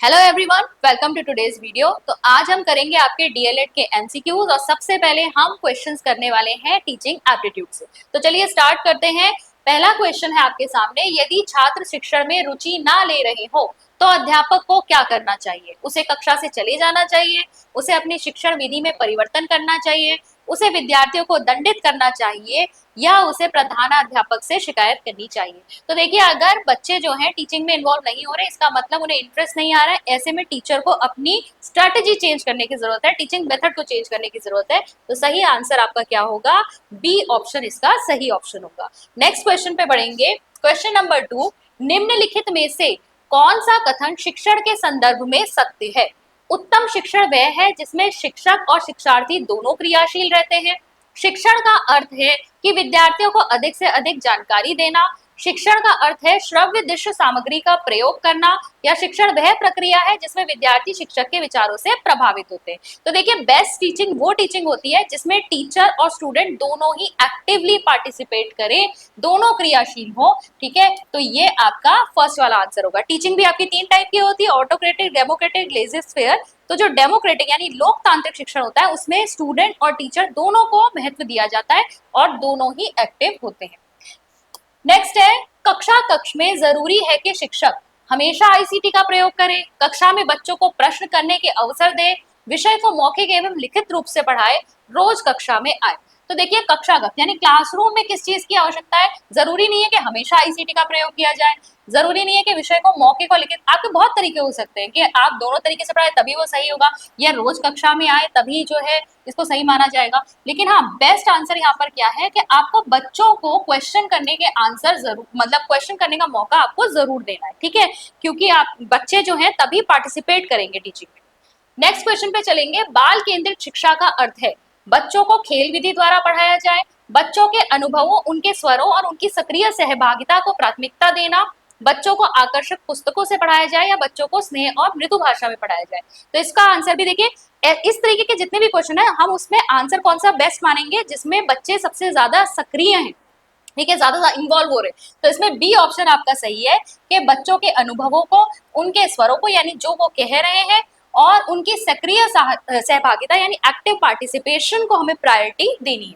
Hello everyone, welcome to today's video. तो आज हम करेंगे आपके डीएलएड के एमसीक्यूज और सबसे पहले हम क्वेश्चंस करने वाले हैं टीचिंग एप्टीट्यूड से। तो चलिए स्टार्ट करते हैं। पहला क्वेश्चन है आपके सामने, यदि छात्र शिक्षण में रुचि ना ले रहे हो तो अध्यापक को क्या करना चाहिए? उसे कक्षा से चले जाना चाहिए, उसे अपनी शिक्षण विधि में परिवर्तन करना चाहिए, उसे विद्यार्थियों को दंडित करना चाहिए या उसे प्रधानाध्यापक से शिकायत करनी चाहिए। तो देखिए, अगर बच्चे जो हैं टीचिंग में इन्वॉल्व नहीं हो रहे, इसका मतलब उन्हें इंटरेस्ट नहीं आ रहा है, ऐसे में टीचर को अपनी स्ट्रेटेजी चेंज करने की जरूरत है, टीचिंग मेथड को चेंज करने की जरूरत है। तो सही आंसर आपका क्या होगा? बी ऑप्शन इसका सही ऑप्शन होगा। नेक्स्ट क्वेश्चन पे बढ़ेंगे। क्वेश्चन नंबर 2, निम्नलिखित में से कौन सा कथन शिक्षण के संदर्भ में सत्य है? उत्तम शिक्षण वह है जिसमें शिक्षक और शिक्षार्थी दोनों क्रियाशील रहते हैं। शिक्षण का अर्थ है कि विद्यार्थियों को अधिक से अधिक जानकारी देना। शिक्षण का अर्थ है श्रव्य दृश्य सामग्री का प्रयोग करना, या शिक्षण वह प्रक्रिया है जिसमें विद्यार्थी शिक्षक के विचारों से प्रभावित होते हैं। तो देखिए, बेस्ट टीचिंग वो टीचिंग होती है जिसमें टीचर और स्टूडेंट दोनों ही एक्टिवली पार्टिसिपेट करें, दोनों क्रियाशील हो। ठीक है, तो ये आपका फर्स्ट वाला आंसर होगा। टीचिंग भी आपकी 3 टाइप की होती है, ऑटोक्रेटिक, डेमोक्रेटिक, लेज़र-फेयर। तो जो डेमोक्रेटिक यानी लोकतांत्रिक शिक्षण होता है उसमें स्टूडेंट और टीचर दोनों को महत्व दिया जाता है और दोनों ही एक्टिव होते हैं। नेक्स्ट है, कक्ष में जरूरी है कि शिक्षक हमेशा आईसीटी का प्रयोग करे, कक्षा में बच्चों को प्रश्न करने के अवसर दे, विषय को मौखिक एवं लिखित रूप से पढ़ाए, रोज कक्षा में आए। तो देखिए, कक्षागत यानी क्लासरूम में किस चीज की आवश्यकता है? जरूरी नहीं है कि हमेशा आईसीटी का प्रयोग किया जाए, जरूरी नहीं है कि विषय को मौखिक और लिखित, आपके बहुत तरीके हो सकते हैं कि आप दोनों तरीके से पढ़ाए तभी वो सही होगा, या रोज कक्षा में आए तभी जो है इसको सही माना जाएगा। लेकिन हाँ, बेस्ट आंसर यहाँ पर क्या है कि आपको बच्चों को क्वेश्चन करने के आंसर जरूर, मतलब क्वेश्चन करने का मौका आपको जरूर देना है। ठीक है, क्योंकि आप बच्चे जो हैं तभी पार्टिसिपेट करेंगे टीचिंग में। नेक्स्ट क्वेश्चन पे चलेंगे। बाल केंद्रित शिक्षा का अर्थ है बच्चों को खेल विधि द्वारा पढ़ाया जाए, बच्चों के अनुभवों, उनके स्वरों और उनकी सक्रिय सहभागिता को प्राथमिकता देना, बच्चों को आकर्षक पुस्तकों से पढ़ाया जाए या बच्चों को स्नेह और मृदु भाषा में पढ़ाया जाए। तो इसका आंसर भी देखिए, इस तरीके के जितने भी क्वेश्चन है हम उसमें आंसर कौन सा बेस्ट मानेंगे जिसमें बच्चे सबसे ज्यादा सक्रिय हैं, ठीक है, ज्यादा इन्वॉल्व हो रहे। तो इसमें बी ऑप्शन आपका सही है कि बच्चों के अनुभवों को, उनके स्वरों को यानी जो वो कह रहे हैं, और उनकी सक्रिय सहभागिता यानी एक्टिव पार्टिसिपेशन को हमें प्रायोरिटी देनी है।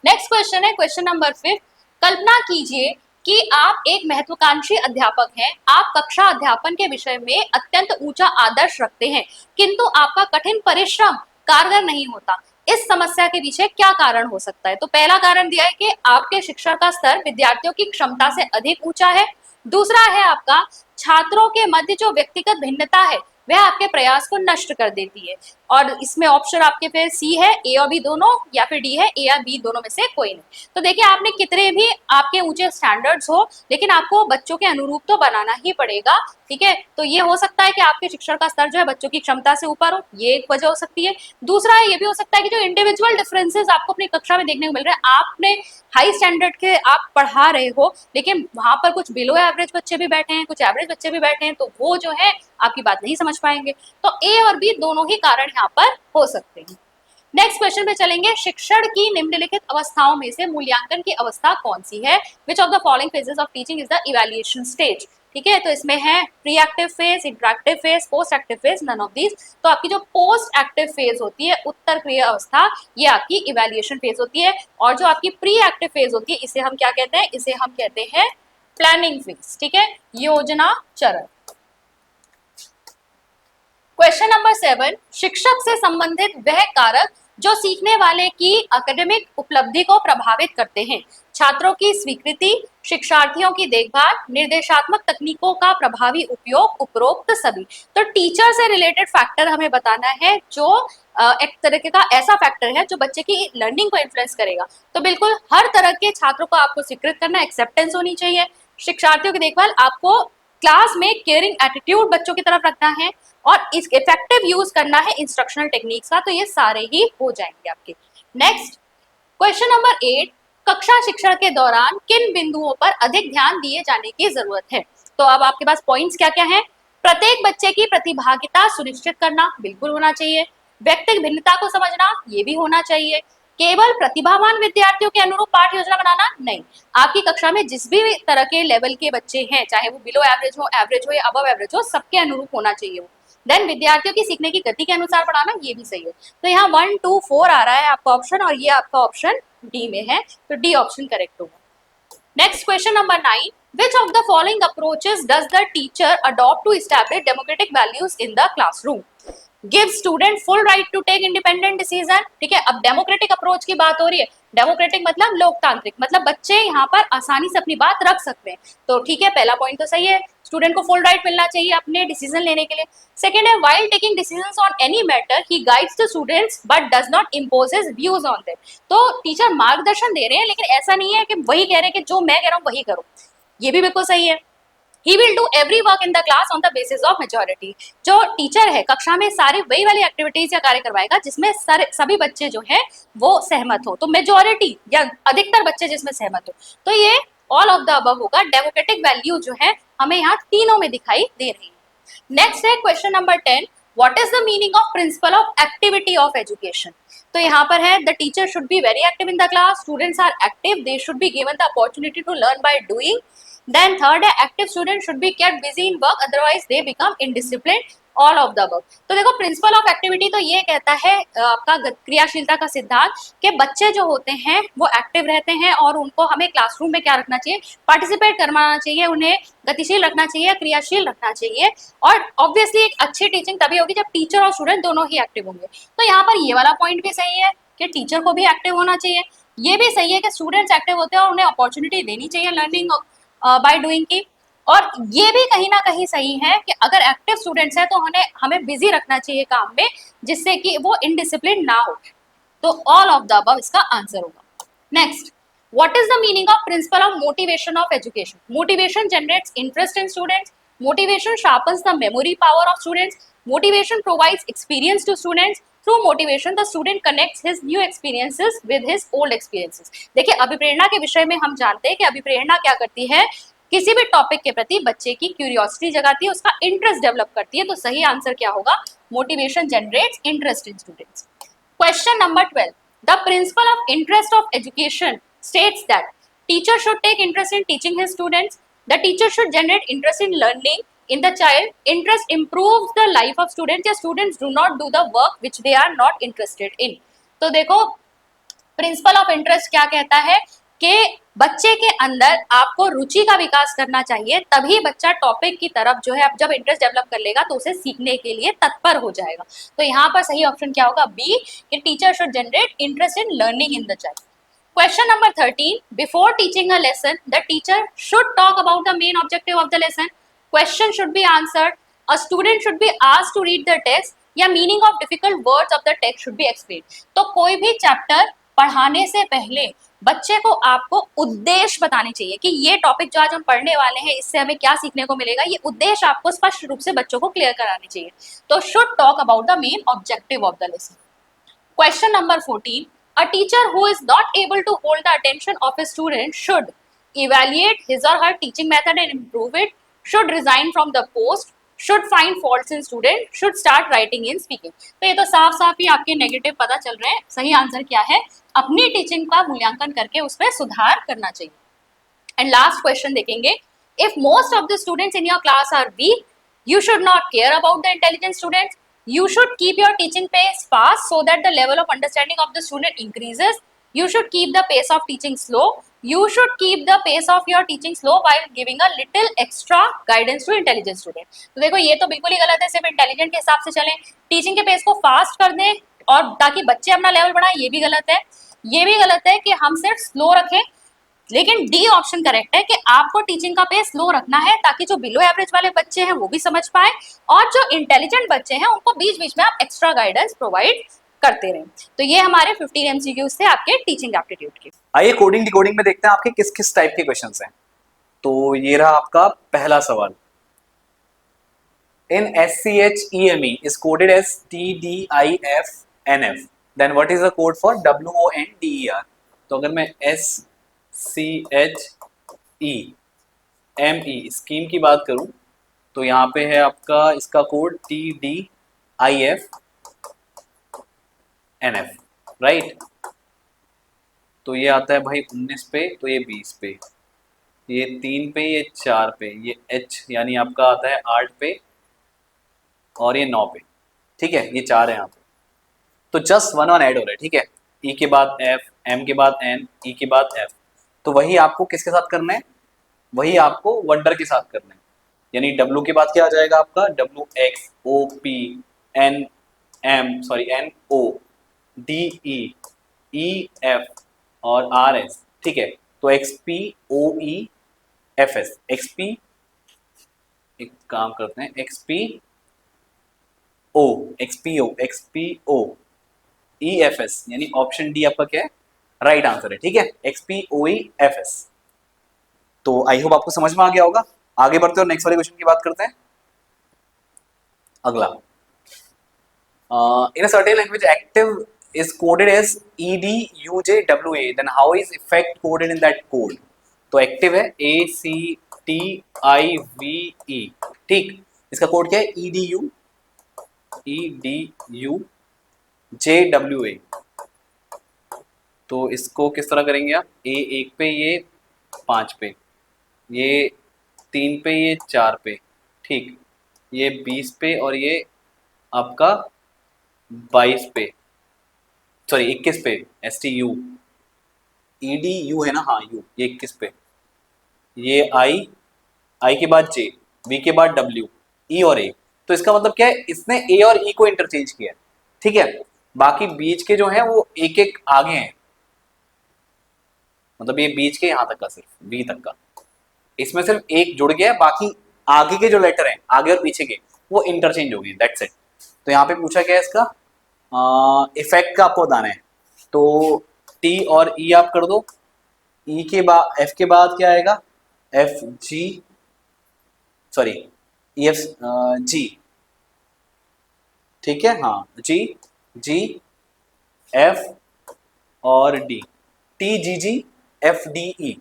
नेक्स्ट क्वेश्चन है क्वेश्चन नंबर 5। कल्पना कीजिए कि आप एक महत्वाकांक्षी अध्यापक हैं, आप कक्षा अध्यापन के विषय में अत्यंत ऊंचा आदर्श रखते हैं, किंतु आपका कठिन परिश्रम कारगर नहीं होता। इस समस्या के पीछे क्या कारण हो सकता है? तो पहला कारण दिया है कि आपके शिक्षण का स्तर विद्यार्थियों की क्षमता से अधिक ऊंचा है। दूसरा है आपका छात्रों के मध्य जो व्यक्तिगत भिन्नता है वह आपके प्रयास को नष्ट कर देती है। और इसमें ऑप्शन आपके फिर सी है, ए और बी दोनों, या फिर डी है, ए या बी दोनों में से कोई नहीं। तो देखिए, आपने कितने भी आपके ऊंचे स्टैंडर्ड्स हो लेकिन आपको बच्चों के अनुरूप तो बनाना ही पड़ेगा। ठीक है, तो ये हो सकता है कि आपके शिक्षण का स्तर जो है बच्चों की क्षमता से ऊपर हो, ये एक वजह हो सकती है। दूसरा है, ये भी हो सकता है कि जो इंडिविजुअल डिफरेंसेस आपको अपनी कक्षा में देखने को मिल रहे हैं, आपने हाई स्टैंडर्ड के आप पढ़ा रहे हो लेकिन वहां पर कुछ बिलो एवरेज बच्चे भी बैठे हैं, कुछ एवरेज बच्चे भी बैठे हैं, तो वो जो है आपकी बात नहीं समझ पाएंगे। तो ए और बी दोनों ही कारण यहाँ पर हो सकते हैं। नेक्स्ट क्वेश्चन पे चलेंगे। शिक्षण की निम्नलिखित अवस्थाओं में से मूल्यांकन की अवस्था कौन सी है? Which of the following phases of teaching is the evaluation stage? ठीक है, तो इसमें है pre active phase, interactive phase, post active phase, none of these. तो आपकी जो पोस्ट एक्टिव फेज होती है, उत्तर क्रिय अवस्था, ये आपकी इवैल्यूएशन फेज होती है। और जो आपकी प्री एक्टिव फेज होती है इसे हम क्या कहते हैं? इसे हम कहते हैं प्लानिंग फेज। ठीक है, योजना चरण। Question number 7। शिक्षक से संबंधित वह कारक जो सीखने वाले की एकेडमिक उपलब्धि को प्रभावित करते हैं। छात्रों की स्वीकृति, शिक्षार्थियों की देखभाल, निर्देशात्मक तकनीकों का प्रभावी उपयोग, उपरोक्त सभी। तो टीचर से रिलेटेड फैक्टर हमें बताना है जो एक तरीके का ऐसा फैक्टर है जो बच्चे की लर्निंग को इन्फ्लुएंस करेगा। तो बिल्कुल हर तरह के छात्रों को आपको स्वीकृत करना, एक्सेप्टेंस होनी चाहिए। शिक्षार्थियों की देखभाल, आपको क्लास में केयरिंग एटीट्यूड बच्चों की तरफ रखना है और इस इफेक्टिव यूज करना है इंस्ट्रक्शनल टेक्निक्स का। तो ये सारे ही हो जाएंगे आपके। Next question number 8। कक्षा शिक्षण के दौरान किन बिंदुओं पर अधिक ध्यान दिए जाने की जरूरत है? तो अब आपके पास पॉइंट्स क्या क्या हैं? प्रत्येक बच्चे की प्रतिभागिता सुनिश्चित करना, बिल्कुल होना चाहिए। व्यक्तिगत भिन्नता को समझना, ये भी होना चाहिए। केवल प्रतिभावान विद्यार्थियों के अनुरूप पाठ योजना बनाना नहीं, आपकी कक्षा में जिस भी तरह के लेवल के बच्चे हैं, चाहे वो बिलो एवरेज हो या अबव एवरेज हो, सबके अनुरूप होना चाहिए वो। देन विद्यार्थियों की सीखने की गति के अनुसार पढ़ाना, ये भी सही है। तो यहाँ 1, 2, 4 आ रहा है आपका ऑप्शन, और ये आपका ऑप्शन डी में है, तो डी ऑप्शन करेक्ट होगा। Next question number 9. Which of the following approaches does the teacher adopt to establish democratic values in the classroom? Give student full right to take independent decision. ठीक है, अब democratic approach की बात हो रही है। Democratic मतलब लोकतांत्रिक, मतलब बच्चे यहाँ पर आसानी से अपनी बात रख सकते हैं। तो ठीक है, पहला पॉइंट तो सही है, स्टूडेंट को फुल राइट मिलना चाहिए अपने डिसीजन लेने के लिए। सेकेंड है, while taking decisions on any matter he guides the students but does not impose his views on them. तो टीचर मार्गदर्शन दे रहे हैं, लेकिन ऐसा नहीं है कि वही कह रहे हैं कि जो मैं कह रहा हूँ वही करो, ये भी बिल्कुल सही है। He will do every work in the class on the basis of majority. जो टीचर है कक्षा में सारी वही वाली एक्टिविटीज या कार्य करवाएगा जिसमें सभी बच्चे जो है वो सहमत हो, तो मेजोरिटी या अधिकतर बच्चे जिसमें सहमत हो, तो ये ऑल ऑफ द अबव होगा। डेमोक्रेटिक वैल्यू जो है हमें यहाँ तीनों में दिखाई दे रही है। नेक्स्ट है question number 10, what is the meaning of principle of activity of education? तो यहाँ पर है, the teacher should be very active in the class, students are active, they should be given the opportunity to learn by doing. Then third है, active student should be kept busy in work, otherwise they become indisciplined. All of the above. तो देखो principal of activity तो ये कहता है आपका क्रियाशीलता का सिद्धांत, कि बच्चे जो होते हैं वो एक्टिव रहते हैं और उनको हमें क्लासरूम में क्या रखना चाहिए, पार्टिसिपेट करवाना चाहिए, उन्हें गतिशील रखना चाहिए, क्रियाशील रखना चाहिए। और ऑब्वियसली एक अच्छी टीचिंग तभी होगी जब टीचर और स्टूडेंट दोनों ही एक्टिव होंगे। तो यहाँ पर ये वाला पॉइंट भी सही है कि टीचर को भी एक्टिव होना चाहिए, ये भी सही है कि स्टूडेंट्स एक्टिव होते हैं और उन्हें अपॉर्चुनिटी देनी चाहिए लर्निंग बाय डूइंग की। और ये भी कहीं ना कहीं सही है कि अगर एक्टिव स्टूडेंट्स हैं तो हमें बिजी रखना चाहिए काम में, जिससे कि वो इनडिसिप्लिन ना हो। तो ऑल ऑफ द अबव इसका आंसर होगा। Next, what is the meaning of principle of motivation of education? Motivation generates interest in students, motivation sharpens the memory power of students, motivation provides experience to students, through motivation the student connects his new experiences with his old experiences. देखिए, अभिप्रेरणा के विषय में हम जानते हैं कि अभिप्रेरणा क्या करती है, किसी भी टॉपिक के प्रति बच्चे की क्यूरियोसिटी जगाती है, उसका इंटरेस्ट डेवलप करती है। तो सही आंसर क्या होगा, motivation generates interest in students. Question number 12. The principle of interest of education states that teacher should take interest in teaching his students. The teacher should generate interest in learning in the child. Interest improves the life of students. या students do not do the work which they are not interested in. तो देखो, principle of interest क्या कहता है कि बच्चे के अंदर आपको रुचि का विकास करना चाहिए, तभी बच्चा टॉपिक की तरफ जो है जब इंटरेस्ट डेवलप कर लेगा तो उसे सीखने के लिए तत्पर हो जाएगा। तो यहाँ पर सही ऑप्शन क्या होगा, बी, कि teacher should generate interest in learning in the child. Question number 13. Before teaching a lesson, the teacher should talk about the main objective of the lesson. Question should be answered. A student should be asked to read the text. या meaning of difficult words of the text should be explained. तो कोई भी chapter पढ़ाने से पहले बच्चे को आपको उद्देश्य बताने चाहिए कि ये टॉपिक जो आज हम पढ़ने वाले हैं इससे हमें क्या सीखने को मिलेगा, ये उद्देश्य आपको स्पष्ट रूप से बच्चों को क्लियर कराने चाहिए। तो should talk about the main objective of the lesson. Question number 14. A teacher who is not able to hold the attention of a student should evaluate his or her teaching method and improve it, should resign from the post, should find faults in student, should start writing in speaking. तो ये तो साफ साफ ही आपके negative पता चल रहे हैं। सही आंसर क्या है, अपनी टीचिंग का मूल्यांकन करके उसमें सुधार करना चाहिए। एंड लास्ट क्वेश्चन देखेंगे, if most of the students in your class are weak, you should not care about the intelligent students. You should keep your teaching pace fast so that the level of understanding of the student increases. You should keep the pace of teaching slow. You should keep the pace of your teaching slow while giving a little extra guidance to intelligent student. तो देखो, ये तो बिल्कुल ही गलत है, सिर्फ intelligent के हिसाब से चलें, टीचिंग के पेस को फास्ट कर दें और ताकि बच्चे अपना लेवल बढ़ाएं, ये भी गलत है। ये भी गलत है कि हम सिर्फ स्लो रखें, लेकिन डी ऑप्शन करेक्ट है कि आपको टीचिंग का पेस स्लो रखना है ताकि जो बिलो एवरेज वाले बच्चे हैं वो भी समझ पाए और जो इंटेलिजेंट बच्चे हैं उनको बीच बीच में आप एक्स्ट्रा गाइडेंस प्रोवाइड करते रहें। तो ये हमारे 15 एमसीक्यूज थे आपके टीचिंग एप्टीट्यूड के। आइए कोडिंग डिकोडिंग में देखते हैं आपके किस किस टाइप के क्वेश्चंस हैं। तो ये रहा आपका पहला सवाल। इन SCHEME is coded as TDIFNF, then what is the code for WONDER? तो अगर मैं SCHEME स्कीम की बात करूं तो यहाँ पे है आपका इसका कोड TDIFNF, राइट। तो ये आता है भाई 19 पे, तो ये 20 पे, ये 3 पे, ये 4 पे, ये H यानी आपका आता है 8 पे, और ये 9 पे, ठीक है, ये 4 है यहाँ पे। तो जस्ट 1 1 ऐड हो रहा है, ठीक है, ई के बाद एफ, एम के बाद एन, ई के बाद एफ। तो वही आपको किसके साथ करना है, वही आपको वंडर के साथ करना है। यानी डब्ल्यू के बाद क्या आ जाएगा आपका, W X O P N M sorry N O D E E F और आर एस, ठीक है। तो X P O E F S, X P, एक काम करते हैं, X P O, X P O, X P O E F S, यानी option D आपका क्या है, राइट आंसर है, ठीक है, X P O E F S. तो आई होप आपको समझ में आ गया होगा। आगे बढ़ते हैं और नेक्स्ट वाले क्वेश्चन की बात करते हैं। अगला, in a certain language active is coded as EDUJWA, then how is effect coded in that code? तो एक्टिव है ACTIVE, ठीक, इसका कोड क्या है EDUJWA। तो इसको किस तरह करेंगे आप, ए 1 पे, ये 5 पे, ये 3 पे, ये 4 पे, ठीक, ये 20 पे और ये आपका 22 पे, सॉरी 21 पे, STU EDU है ना, हाँ यू, ये 21 पे, ये आई के बाद J, V के बाद W, E और A। तो इसका मतलब क्या है, इसने A और E को इंटरचेंज किया है, ठीक है, बाकी बीच के जो हैं वो एक एक आगे हैं, मतलब ये बीच के यहाँ तक का, सिर्फ B तक का, इसमें सिर्फ एक जुड़ गया है, बाकी आगे के जो लेटर हैं, आगे और पीछे के, वो इंटरचेंज हो गए, दैट्स इट। तो यहाँ पे पूछा क्या है इसका इफेक्ट का आपको बताना है। तो टी और ई आप कर दो, ई के बाद एफ के बाद क्या आएगा, F G sorry E F G, ठीक है, हाँ जी जी एफ और D, T G G F D E,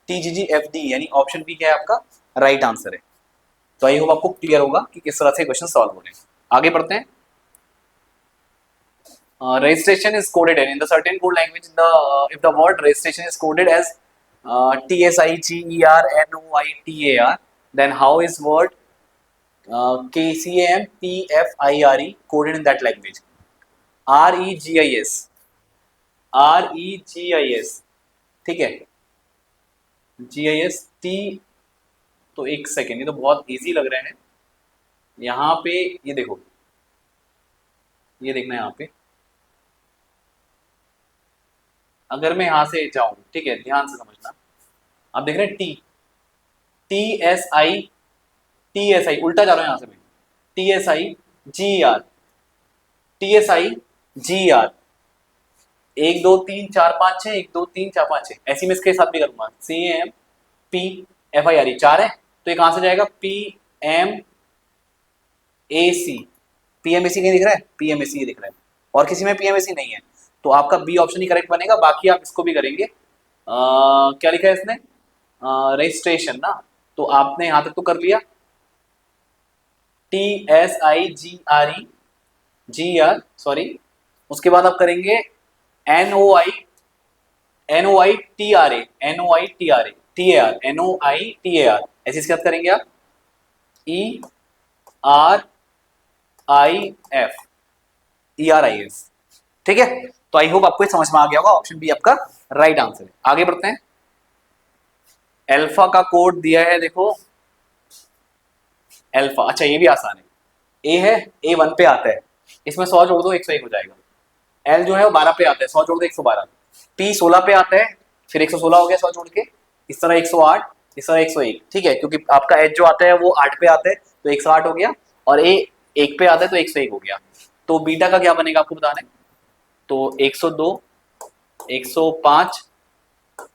T G G F D, यानी ऑप्शन बी क्या है आपका राइट आंसर है। तो आई होप आपको क्लियर होगा कि किस तरह से क्वेश्चन सॉल्व हो रहे हैं। आगे बढ़ते हैं। Registration is coded in the certain code language. If the word registration is coded as TSIGERNOITAR, then how is word KCAMPFIRE coded in that language? REGIS, REGIS, ठीक है, GIS T। तो एक सेकेंड, ये तो बहुत इजी लग रहे हैं। यहाँ पे ये देखो, ये देखना यहाँ पे, अगर मैं यहाँ से जाऊं, ठीक है, ध्यान से समझना, आप देख रहे हैं TSI उल्टा जा रहा हूं यहाँ से मैं, TSI GR 1 2 3 4 5 6, 1 2 3 4 5 6, ऐसी मैं इसके साथ भी करूंगा, CAMPFIRE 4 है, तो ये कहां से जाएगा, PMAC, PMAC कहीं दिख रहा है, PMAC दिख रहा है, और किसी में PMAC नहीं है, तो आपका बी ऑप्शन ही करेक्ट बनेगा। बाकी आप इसको भी करेंगे, क्या लिखा है इसने, रजिस्ट्रेशन ना, तो आपने यहां तक तो कर लिया, TSIGRE सॉरी, उसके बाद आप करेंगे NOITRA, ऐसे इसके बाद करेंगे आप ERIF, ठीक है। तो आई होप आपको समझ में आ गया होगा, ऑप्शन बी आपका राइट आंसर है। आगे बढ़ते हैं। अल्फा का कोड दिया है, देखो अल्फा, अच्छा ये भी आसान है, ए है, ए 1 पे आता है, इसमें 100 जोड़ दो 101 हो जाएगा। एल जो है वो 12 पे आता है, 100 जोड़ दो 112। पी 16 पे आता है, फिर 116 हो गया 100 जोड़ के, इस तरह 108, इस तरह 101, ठीक है, क्योंकि आपका एच जो आता है वो 8 पे आता है, तो 108 हो गया, और ए 1 पे आता है तो 101 हो गया। तो बीटा का क्या बनेगा आपको बताना है, तो 102, 105,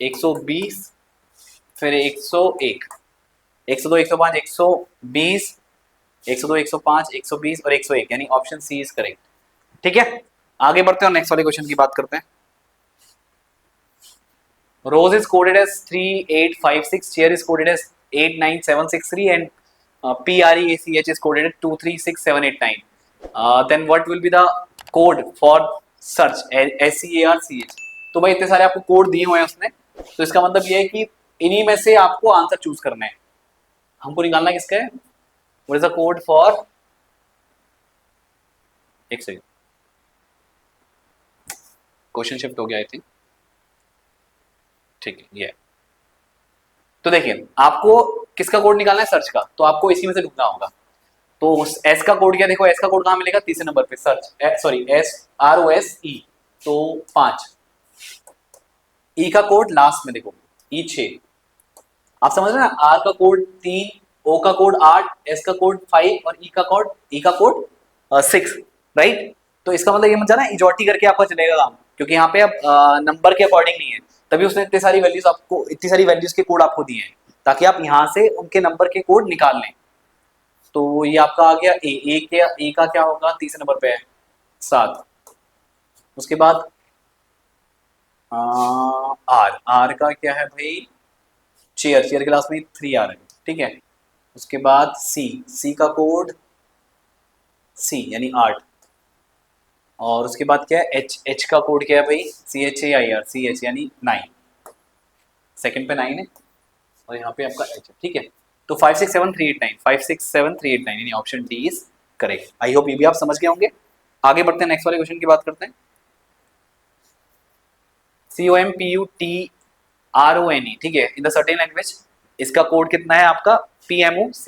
120, फिर 101, 102, 105, 120, 102, 105, 120 और 101, यानी ऑप्शन सी इज करेक्ट, ठीक है। आगे बढ़ते हैं और नेक्स्ट वाले क्वेश्चन की बात करते हैं। Rose is coded as 3856, chair is coded as 89763 and PREACH is coded at 236789. Then what will be the code for search, SEARCH? तो भाई इतने सारे आपको कोड दिए हुए हैं उसने, तो इसका मतलब ये है कि इन्हीं में से आपको आंसर चूज करना है, हमको निकालना किसका है, what is the code for एक सेकंड, क्वेश्चन शिफ्ट हो गया आई थिंक। ठीक है, ये तो देखिए आपको किसका कोड निकालना है, सर्च का, तो आपको इसी में से ढूंढना होगा। तो एस का कोड क्या, देखो एस का कोड कहां मिलेगा, तीसरे नंबर पे, search, sorry S R O S E, तो 5। ई का कोड लास्ट में देखो, ई 6, आप समझ रहे हैं ना, आर का कोड 3, ओ का कोड 8, एस का कोड 5 और ई का कोड 6, राइट। तो इसका मतलब ये मत जाना इजॉटी करके आपका चलेगा काम, क्योंकि यहाँ पे अब नंबर के अकॉर्डिंग नहीं है, तभी उसने इतनी सारी वैल्यूज आपको, इतनी सारी वैल्यूज के कोड आपको दिए हैं, ताकि आप यहाँ से उनके नंबर के कोड निकाल लें। तो ये आपका आ गया ए का क्या होगा, तीसरे नंबर पे है 7। उसके बाद आर, आर का क्या है भाई, चेयर, चेयर के लास्ट में 3 आ रहा है, ठीक है। उसके बाद सी, सी का कोड सी यानी 8। और उसके बाद क्या है, एच, एच का कोड क्या है भाई, C H A I R, C H यानी 9, सेकंड पे 9 है, और यहाँ पे आपका एच है, ठीक है। तो 567 389, 567 389 यानी option D is correct. I hope ये भी आप समझ गए होंगे। आगे बढ़ते हैं, नेक्स्ट वाले क्वेश्चन की बात करते हैं। COMPUTRONE, ठीक है, इन द सर्टेन लैंग्वेज, इसका कोड कितना है आपका, PMOCTUENOR।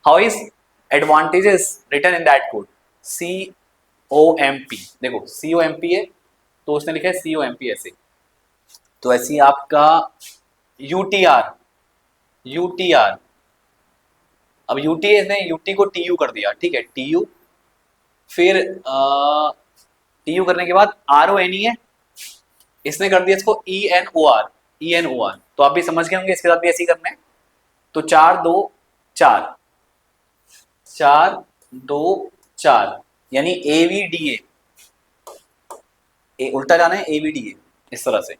How is advantages written in that code, COMP, देखो COMP है तो उसने लिखा है COMP ऐसे, तो ऐसी आपका UTR, UTR, अब UT ने UT को TU कर दिया, ठीक है, TU, फिर TU करने के बाद RONE है, इसने कर दिया इसको ENOR, ENOR, तो आप भी समझ गए होंगे, इसके साथ भी ऐसे ही करना है। तो 4 2 4, 4 2 4 यानी AVDA, उल्टा जाना है, AVDA इस तरह से,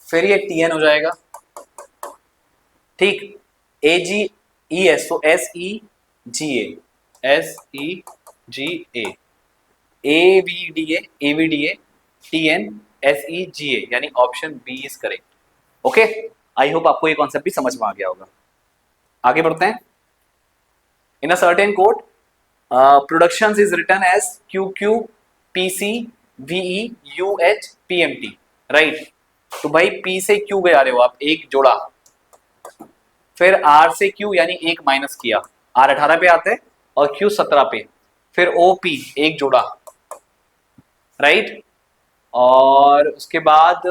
फिर ये TN हो जाएगा, ठीक, AGES, तो SEGA, SEGA, AVDA, AVDA, TN, SEGA यानी option B is correct. Okay, I hope आपको ये कॉन्सेप्ट भी समझ में आ गया होगा। आगे बढ़ते हैं। In a certain code production is written as QQ PC VE UH PMT, right. तो भाई P से Q गए आ रहे हो आप, एक जोड़ा, फिर R से Q यानी एक माइनस किया, R 18 पे आते हैं और Q 17 पे, फिर OP एक जोड़ा, राइट। और उसके बाद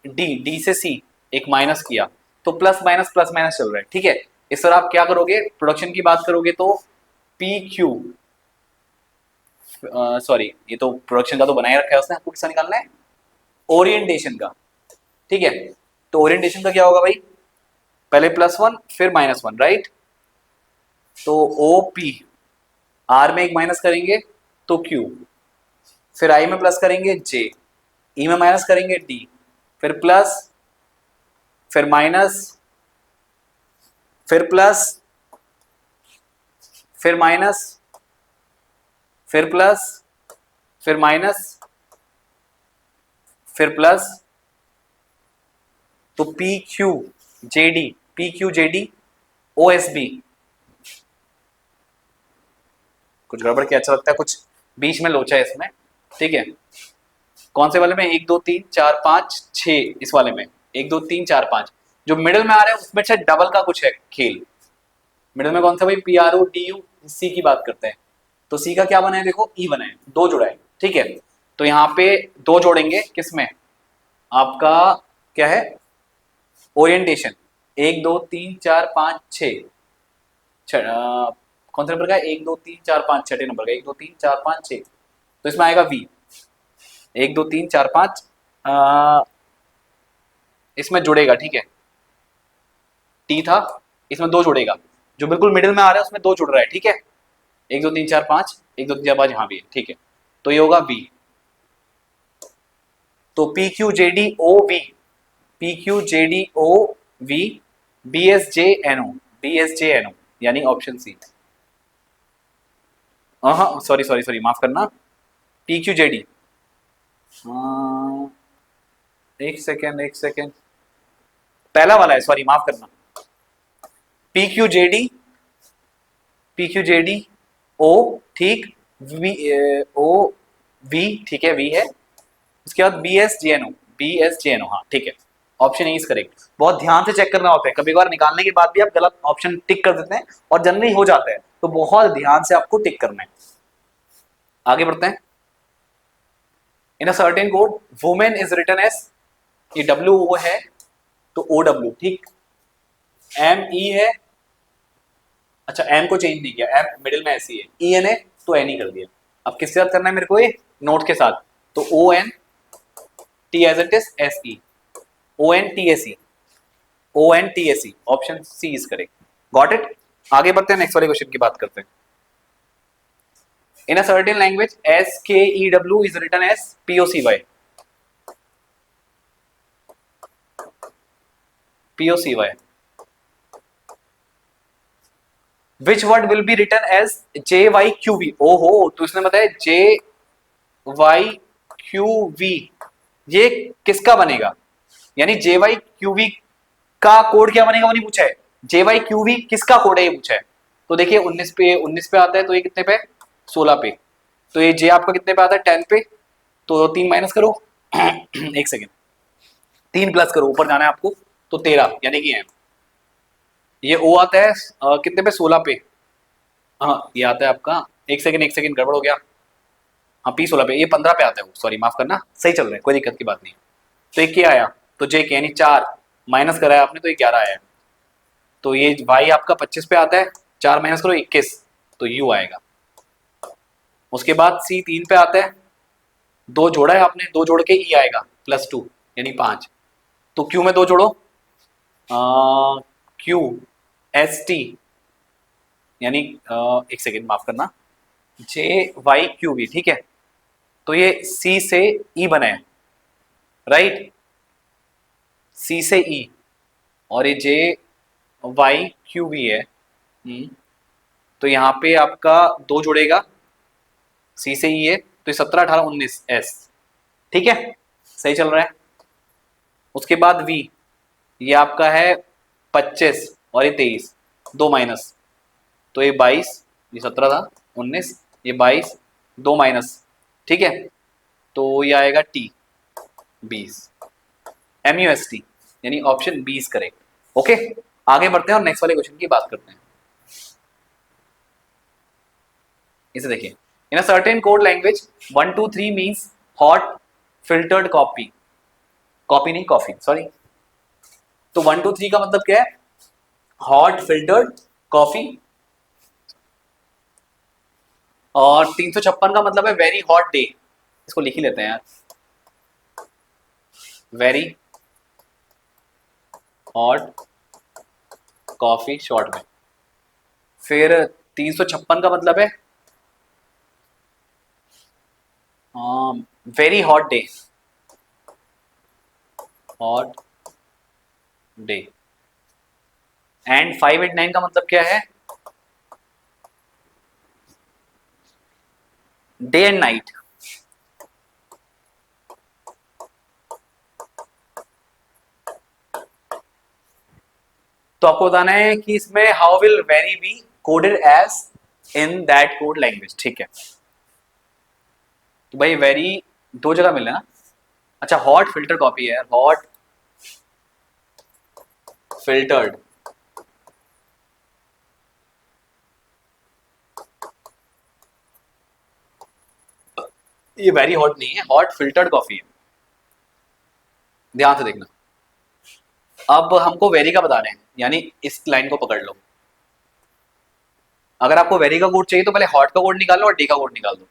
डी से सी एक माइनस किया, तो प्लस माइनस चल रहा है, ठीक है। इस तरह आप क्या करोगे, प्रोडक्शन की बात करोगे तो पी क्यू, सॉरी ये तो प्रोडक्शन का तो बनाए रखा है उसने, आपको किसका निकालना है, ओरिएंटेशन का, ठीक है। तो ओरिएंटेशन का क्या होगा भाई, पहले +1 फिर -1, राइट। तो ओ पी, आर में एक माइनस करेंगे तो क्यू, फिर आई में प्लस करेंगे जे, ई में माइनस करेंगे डी, फिर प्लस, फिर माइनस, फिर प्लस, फिर माइनस, फिर प्लस, फिर माइनस, फिर प्लस, तो P Q J D, P Q J D O S B, कुछ गड़बड़ क्या अच्छा लगता है, कुछ बीच में लोचा है इसमें, ठीक है। कौन से वाले में, 1 2 3 4 5 6, इस वाले में 1 2 3 4 5, जो मिडिल में आ रहा है उसमें शायद डबल का कुछ है खेल। मिडिल में कौन सा भाई, PRODU, सी की बात करते हैं, तो सी का क्या बना है, देखो ई बना है, 2 जोड़ा है, ठीक है। तो यहाँ पे 2 जोड़ेंगे किसमें, आपका क्या है, ओरिएंटेशन, 1 2 3 4 5 6, कौन से नंबर का है, 1 2 3 4 5, छठे नंबर का, 1 2 3 4 5 6, तो इसमें आएगा V, 1 2 3 4 5, इसमें जुड़ेगा, ठीक है, टी था, इसमें 2 जुड़ेगा, जो बिल्कुल मिडिल में आ रहा है उसमें 2 जुड़ रहा है, ठीक है, 1 2 3 4 5, 1 2 3 4 5 यहाँ भी है, ठीक है। तो ये होगा V, तो PQJDOV, PQJDOV, BSJNO, BSJNO यानी ऑप्शन सी, हाँ सॉरी सॉरी सॉरी माफ करना, PQJD, एक सेकेंड पहला वाला है, सॉरी माफ करना, PQJD O, ठीक, V, ठीक है, V है। उसके बाद BSJNO, हाँ ठीक है, ऑप्शन ए इज करेक्ट। बहुत ध्यान से चेक करना होता है, कभी कभार निकालने के बाद भी आप गलत ऑप्शन टिक कर देते हैं और जनरली हो जाता है, तो बहुत ध्यान से आपको टिक करना है। आगे बढ़ते हैं। In a certain code women is written as, ये WO है तो OW, ठीक, ME है, अच्छा M को चेंज नहीं किया, M मिडिल में ऐसी है, EN है तो N ही कर दिया। अब किसके साथ करना है मेरे को, ये नोट के साथ, तो ONT as it is SE, ONTSE, option C is correct. Got it. आगे बढ़ते हैं, नेक्स्ट वाले क्वेश्चन की बात करते हैं। In a certain language SKEW is written as POCY, POCY, which word will be written as JYQV, ओहो, तो इसने बताया JYQV, ये किसका बनेगा, यानी JYQV का कोड क्या बनेगा वो नहीं पूछा है, JYQV किसका कोड है ये पूछा है। तो देखिए 19 पे आता है, तो ये कितने पे, 16 पे, तो ये J आपका कितने पे आता है, 10 पे, तो 3 माइनस करो एक सेकेंड, 3 प्लस करो, ऊपर जाना है आपको, तो 13, यानी कि ये O आता है कितने पे, 16 पे, हाँ ये आता है आपका, एक सेकंड गड़बड़ हो गया, हाँ P16 पे, ये 15 पे आता है, सॉरी माफ करना, सही चल रहा है, कोई दिक्कत की बात नहीं। तो ये क्या आया, तो J के यानी 4 माइनस कराया आपने, तो ये 11 आया। तो ये Y आपका 25 पे आता है, 4 माइनस करो 21, तो U आएगा। उसके बाद C 3 पे आता है, 2 जोड़ा है आपने, 2 जोड़ के E आएगा +2 यानी 5, तो Q में 2 जोड़ो, QST यानी एक सेकेंड माफ करना, JYQV, ठीक है, तो ये C से E बना है, राइट, C से E, और ये JYQV है, तो यहाँ पे आपका 2 जुड़ेगा, C से E है, तो ये 17, 18, 19 S, ठीक है, सही चल रहा है। उसके बाद V, ये आपका है 25 और ये 23, 2 माइनस, तो ये 22, ये 17 था, 19, ये 22, 2 माइनस, ठीक है, तो ये आएगा T 20, MUST, यानी option B is correct. Okay, आगे बढ़ते हैं और नेक्स्ट वाले क्वेश्चन की बात करते हैं। इसे देखिए, in a certain code language 1 2 3 means hot filtered coffee, coffee नहीं कॉफी सॉरी, तो 1 2 3 का मतलब क्या है, हॉट फिल्टर्ड कॉफी, और 356 का मतलब है वेरी हॉट डे, इसको लिख ही लेते हैं यार, वेरी हॉट कॉफी शॉर्ट में। फिर 356 का मतलब है very hot day, hot day, and 589 का मतलब क्या है, डे एंड नाइट। तो आपको बताना है कि इसमें how will very be coded as in that code language, ठीक है। तो भाई वेरी 2 जगह मिले ना, अच्छा हॉट फिल्टर कॉपी है, हॉट फिल्टर्ड, ये वेरी हॉट नहीं है, हॉट फिल्टर्ड कॉफी है, ध्यान से देखना। अब हमको वेरी का बता रहे हैं, यानी इस लाइन को पकड़ लो, अगर आपको वेरी का कोड चाहिए तो पहले हॉट का कोड निकाल लो और डे का कोड निकाल दो।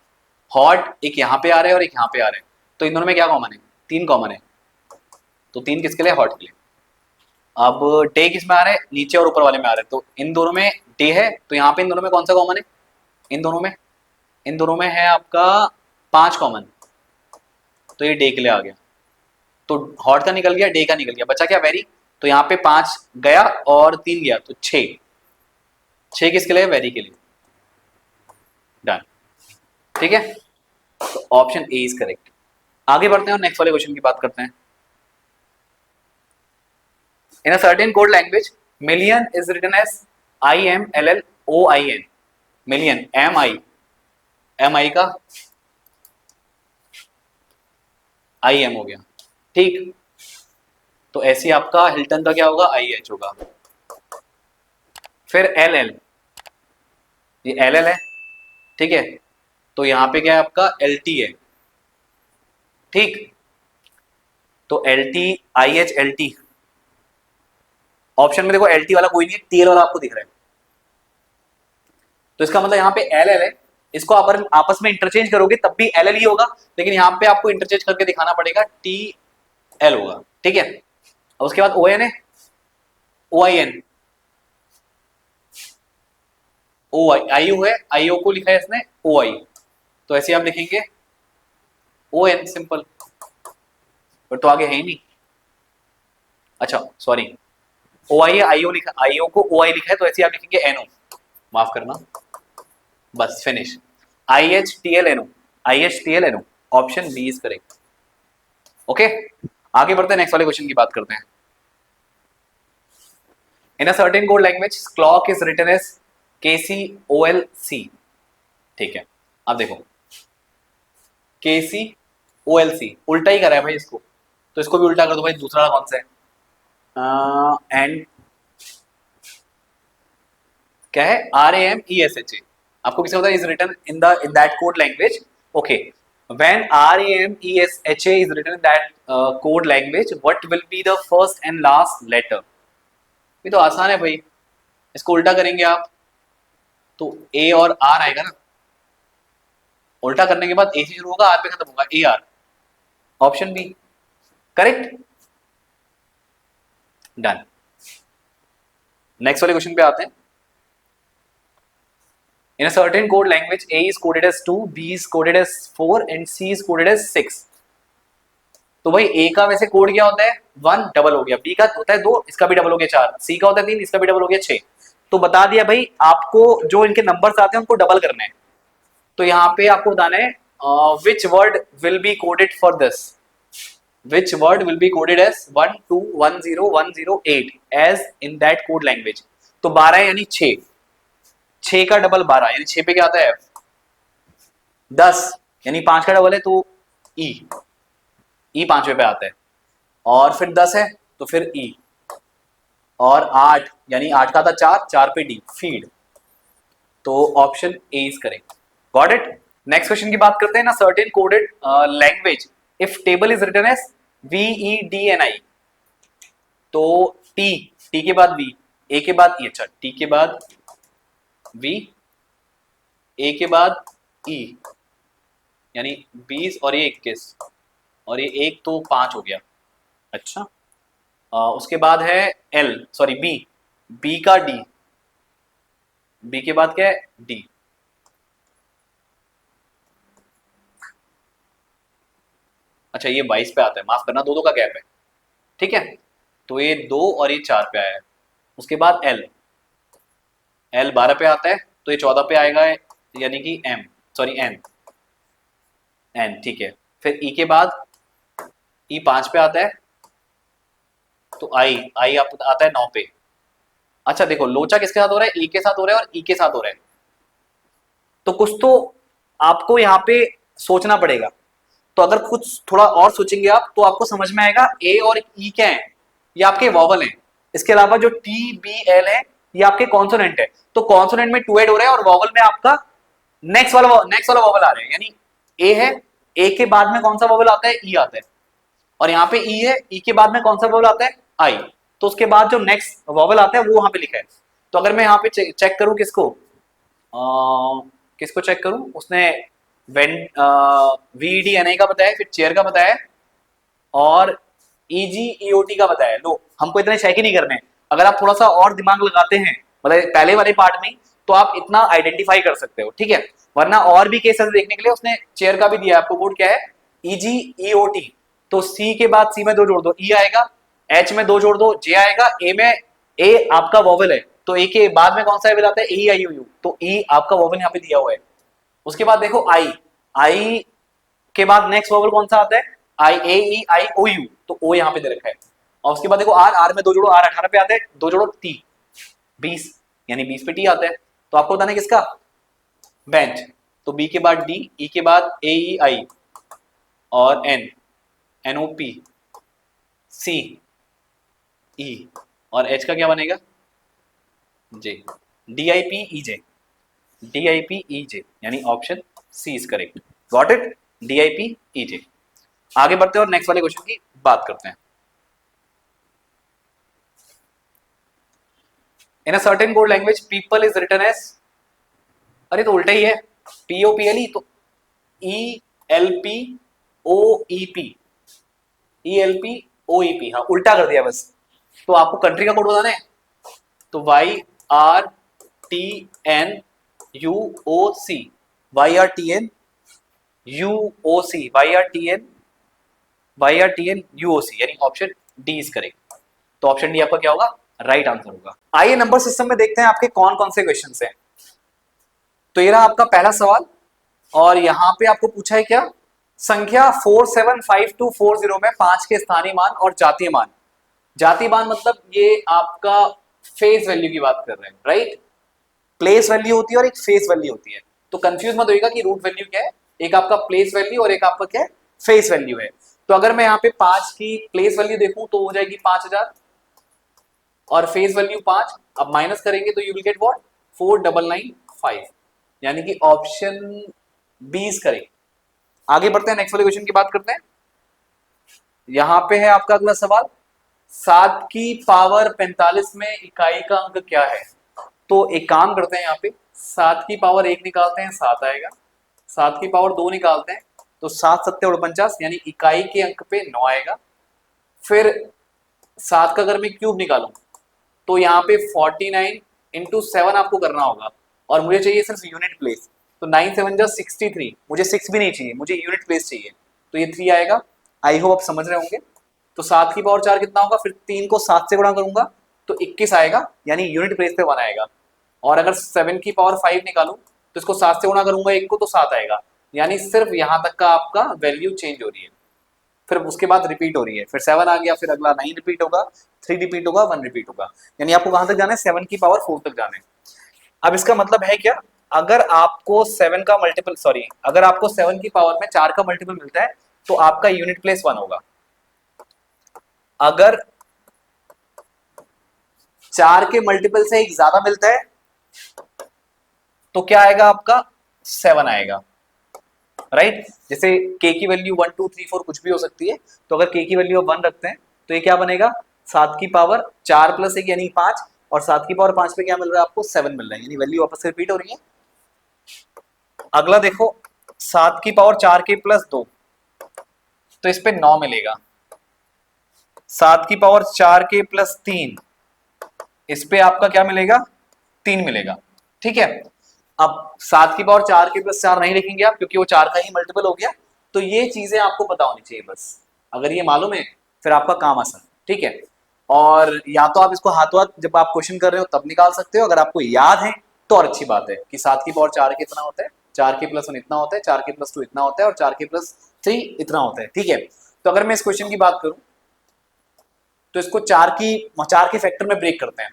हॉट एक यहाँ पे आ रहा है और एक यहाँ पे आ रहा है, तो इन दोनों में क्या कॉमन है, 3 कॉमन है, तो 3 किसके लिए, हॉट के लिए। अब डे किस में आ रहा है, नीचे और ऊपर वाले में आ रहा है, तो इन दोनों में डे है, तो यहाँ पे इन दोनों में कौन सा कॉमन है, इन दोनों में है आपका 5 कॉमन, तो ये डे के लिए आ गया, तो हॉट का निकल गया, डे का निकल गया, बचा क्या वेरी, तो यहाँ पे 5 गया और 3 गया, तो 6 किसके लिए, वेरी के लिए, डन, ठीक है, तो ऑप्शन ए इज करेक्ट। आगे बढ़ते हैं और नेक्स्ट वाले क्वेश्चन की बात करते हैं। In a certain code language million is written as IMLLOIN, million, MI का IM हो गया, ठीक। तो ऐसे आपका हिल्टन का क्या होगा, IH होगा। फिर LL, ये LL है, ठीक है। तो यहां पे क्या है आपका LT है, ठीक। तो LT, IH LT, ऑप्शन में देखो LT वाला कोई नहीं है, TL वाला आपको दिख रहा है। तो इसका मतलब यहाँ पे LL है, इसको आप आपस में इंटरचेंज करोगे तब भी LL ही होगा, लेकिन यहाँ पे आपको इंटरचेंज करके दिखाना पड़ेगा, TL होगा, ठीक है। और उसके बाद ON है, OIN, IU है, IO को लिखा है इसने OI, तो ऐसे आप लिखेंगे ON, सिंपल। पर तो आगे है ही नहीं, अच्छा सॉरी, OI है, IO लिखा, IO को OI लिखा है, तो ऐसे आप लिखेंगे NO, माफ करना, बस finish. IHTLNO, IHTLNO, option B is correct. Okay, आगे बढ़ते हैं, नेक्स्ट वाले क्वेश्चन की बात करते हैं। In a certain code language clock is written as KCOLC, ठीक है। अब देखो KCOLC उल्टा ही करा है भाई इसको, तो इसको भी उल्टा कर दो भाई, दूसरा कौन सा है, एंड क्या है, RAMESHA, आपको किसे होता है, is written in that code language, okay. When RAMESHA is written in that code language, what will be the first and last letter? ये तो आसान है भाई, इसको उल्टा करेंगे आप तो A और R आएगा ना, उल्टा करने के बाद A से शुरू होगा, R पे खत्म होगा, AR, option B correct, done. Next वाले क्वेश्चन पे आते हैं। In a certain code language, A is coded as 2, B is coded as 4 and C is coded as 6. तो भाई A का वैसे कोड क्या होता है, 1, डबल हो गया, B का होता है 2, इसका भी डबल हो गया 4, C का होता है 3, इसका भी डबल हो गया 6। तो बता दिया भाई आपको, जो इनके नंबर्स आते हैं उनको डबल करना है। तो यहाँ पे आपको बताना है which word will be coded for this, which word will be coded as 1 2 1 0 1 0 8 as in that code language. तो 12 यानी 6, 6 का डबल 12 यानी 6 पे क्या आता है 10, यानी 5 का डबल है तो ई 5वें पे आता है, और फिर 10 है तो फिर ई, और 8 यानी 8 का था 4, 4 पे डी, फीड। तो option A is correct, got it. Next question की बात करते हैं ना, certain coded language if table is written as VEDNI, तो टी के बाद वी, ए के बाद ई, अच्छा टी के बाद वी, ए के बाद ई, यानी 20 और ये 21, और ये 1 तो 5 हो गया, अच्छा। उसके बाद है एल, सॉरी बी, बी का डी, बी के बाद क्या है डी, अच्छा ये 22 पे आता है, माफ करना, दो का गैप है, ठीक है। तो ये 2 और ये 4 पे आया है। उसके बाद एल, एल 12 पे आता है, तो ये 14 पे आएगा, यानी कि एम, सॉरी एन, एन, ठीक है। फिर ई के बाद ई 5 पे आता है, तो आई, आई आता है 9 पे। अच्छा देखो लोचा किसके साथ हो रहा है, ई के साथ हो रहा है और ई के साथ हो रहा है, तो कुछ तो आपको यहाँ पे सोचना पड़ेगा। तो अगर कुछ थोड़ा और सोचेंगे आप तो आपको समझ में आएगा ए और ई क्या है, ये आपके वॉवल हैं। इसके अलावा जो टी बी एल है ये आपके कॉन्सोनेंट है, तो कॉन्सोनेंट में 2 ऐड हो रहा है और वॉवल में आपका नेक्स्ट वाला वॉवल आ रहा है, यानी ए है, ए के बाद में कौन सा वॉवल आता है, ई आता है, और यहाँ पे ई है, ई के बाद में कौन सा वॉवल आता है, आई, तो उसके बाद जो नेक्स्ट वॉवल आता है वो वहां पे लिखा है। तो अगर मैं यहाँ पे चेक करूं किसको, किसको चेक करूं, उसने VEDNI का बताया, फिर चेयर का बताया और EGEOT का बताया। लो हमको इतने चेक ही नहीं करने, अगर आप थोड़ा सा और दिमाग लगाते हैं मतलब पहले वाले पार्ट में, तो आप इतना आइडेंटिफाई कर सकते हो, ठीक है। वरना और भी केसेस देखने के लिए उसने चेयर का भी दिया, आपको कोड क्या है EGEOT, तो सी के बाद सी में 2 जोड़ दो ई आएगा, एच में 2 जोड़ दो जे आएगा, ए में ए आपका वॉवल है, तो ए के बाद में कौन सा वॉवल आता है, ए आई यू, तो ई आपका वॉवल यहाँ पे दिया हुआ है। उसके बाद देखो आई, आई के बाद नेक्स्ट वॉवल कौन सा आता है, आई ए ई आई ओ यू, तो ओ यहाँ पे दे रखा है। और उसके बाद देखो आर, आर में 2 जोड़ो, आर 18 पे आता है, 2 जोड़ो 30, 20, यानी 20 पे टी आता है, तो आपको बताना है किसका, बेंच। तो बी के बाद डी, ई के बाद ए ई आई और N, N O P, C E, और एच का क्या बनेगा, J, D I P E J, D I P E J, यानी option C is correct. Got it, D I P E J. आगे बढ़ते हैं और नेक्स्ट वाले क्वेश्चन की बात करते हैं। In a certain code language people is written as, अरे तो उल्टा ही है, P O P L E, तो E L P O E P, E L P O E P, हाँ उल्टा कर दिया बस। तो आपको कंट्री का कोड बताना है, तो Y R T N U O C, Y R T N U O C, Y R T N, Y R T N U O C, यानी ऑप्शन डी इज करेक्ट। तो option D आपका क्या होगा, right answer होगा। आइए number system में देखते हैं आपके कौन कौन से क्वेश्चन हैं। तो ये रहा आपका पहला सवाल, और यहां पे आपको पूछा है क्या, संख्या 475240 में 5 के स्थानीय मान और जातीय मान। जातीय मान मतलब ये आपका फेस वैल्यू की बात कर रहे हैं, राइट। प्लेस वैल्यू होती है और एक फेस वैल्यू होती है, तो कंफ्यूज मत होइएगा कि रूट वैल्यू क्या है, एक आपका प्लेस वैल्यू और एक आपका क्या है, फेस वैल्यू है। तो अगर मैं यहाँ पे 5 की प्लेस वैल्यू देखूं तो हो जाएगी 5000, और फेस वैल्यू 5, अब माइनस करेंगे तो यू विल गेट व्हाट, 4995, यानी कि ऑप्शन बी इज करेक्ट। आगे बढ़ते हैं, नेक्स्ट वाले क्वेश्चन की बात करते हैं। यहां पे है आपका अगला सवाल, 7 की पावर 45 में इकाई का अंक क्या है। तो एक काम करते हैं, यहाँ पे 7 की पावर 1 निकालते हैं 7 आएगा, 7 की पावर 2 निकालते हैं तो 7 सत्ते 49, यानी इकाई के अंक पे 9 आएगा। फिर 7 का अगर मैं क्यूब निकालूं तो यहाँ पे 49 इंटू 7 आपको करना होगा, और मुझे चाहिए सिर्फ यूनिट प्लेस, तो 9 7 जा 63, मुझे 6 भी नहीं चाहिए, मुझे यूनिट प्लेस चाहिए, तो ये 3 आएगा। आई होप आप समझ रहे होंगे। तो 7 की पावर 4 कितना होगा, फिर 3 को 7 से गुणा करूंगा तो 21 आएगा, यानी यूनिट प्लेस पे 1 आएगा। और अगर 7 की पावर 5 निकालूं तो इसको 7 से गुणा करूंगा 1 को तो 7 आएगा, यानी सिर्फ यहां तक का आपका वैल्यू चेंज हो रही है, फिर उसके बाद रिपीट हो रही है, फिर 7 आ गया, फिर अगला 9 रिपीट होगा, 3 रिपीट होगा, 1 रिपीट होगा, यानी आपको कहां तक जाना है, 7 की पावर 4 तक जाना है। अब इसका मतलब है क्या, अगर आपको 7 का मल्टीपल, सॉरी, अगर आपको 7 की पावर में 4 का मल्टीपल मिलता है तो आपका यूनिट प्लेस 1 होगा। अगर 4 के मल्टीपल से एक ज्यादा मिलता है तो क्या आएगा आपका, 7 आएगा, राइट। जैसे k की वैल्यू 1 2 3 4 कुछ भी हो सकती है, तो अगर k की वैल्यू आप 1 रखते हैं तो ये क्या बनेगा, 7 की पावर 4 प्लस 1 यानी 5, और 7 की पावर 5 पे क्या मिल रहा है आपको, 7 मिल रहा है, यानी वैल्यू वापस से रिपीट हो रही है। अगला देखो, 7 की पावर 4 के प्लस 2, तो इस पे 9 मिलेगा। 7 की पावर 4 के प्लस 3, इस पे आपका क्या मिलेगा, 3 मिलेगा, ठीक है। अब 7 की पावर 4 के प्लस 4 नहीं लिखेंगे आप, क्योंकि वो 4 का ही मल्टीपल हो गया। तो ये चीजें आपको पता होनी चाहिए बस, अगर ये मालूम है फिर आपका काम आसान, ठीक है। और या तो आप इसको हाथों हाथ जब आप क्वेश्चन कर रहे हो तब निकाल सकते हो, अगर आपको याद है तो और अच्छी बात है कि 7 की पावर 4 कितना होता है, 4 के प्लस 1 इतना होता है, 4 के प्लस 2 इतना होता है, और 4 के प्लस 3 इतना होता है, ठीक है। तो अगर मैं इस क्वेश्चन की बात करूं तो इसको 4 के फैक्टर में ब्रेक करते हैं,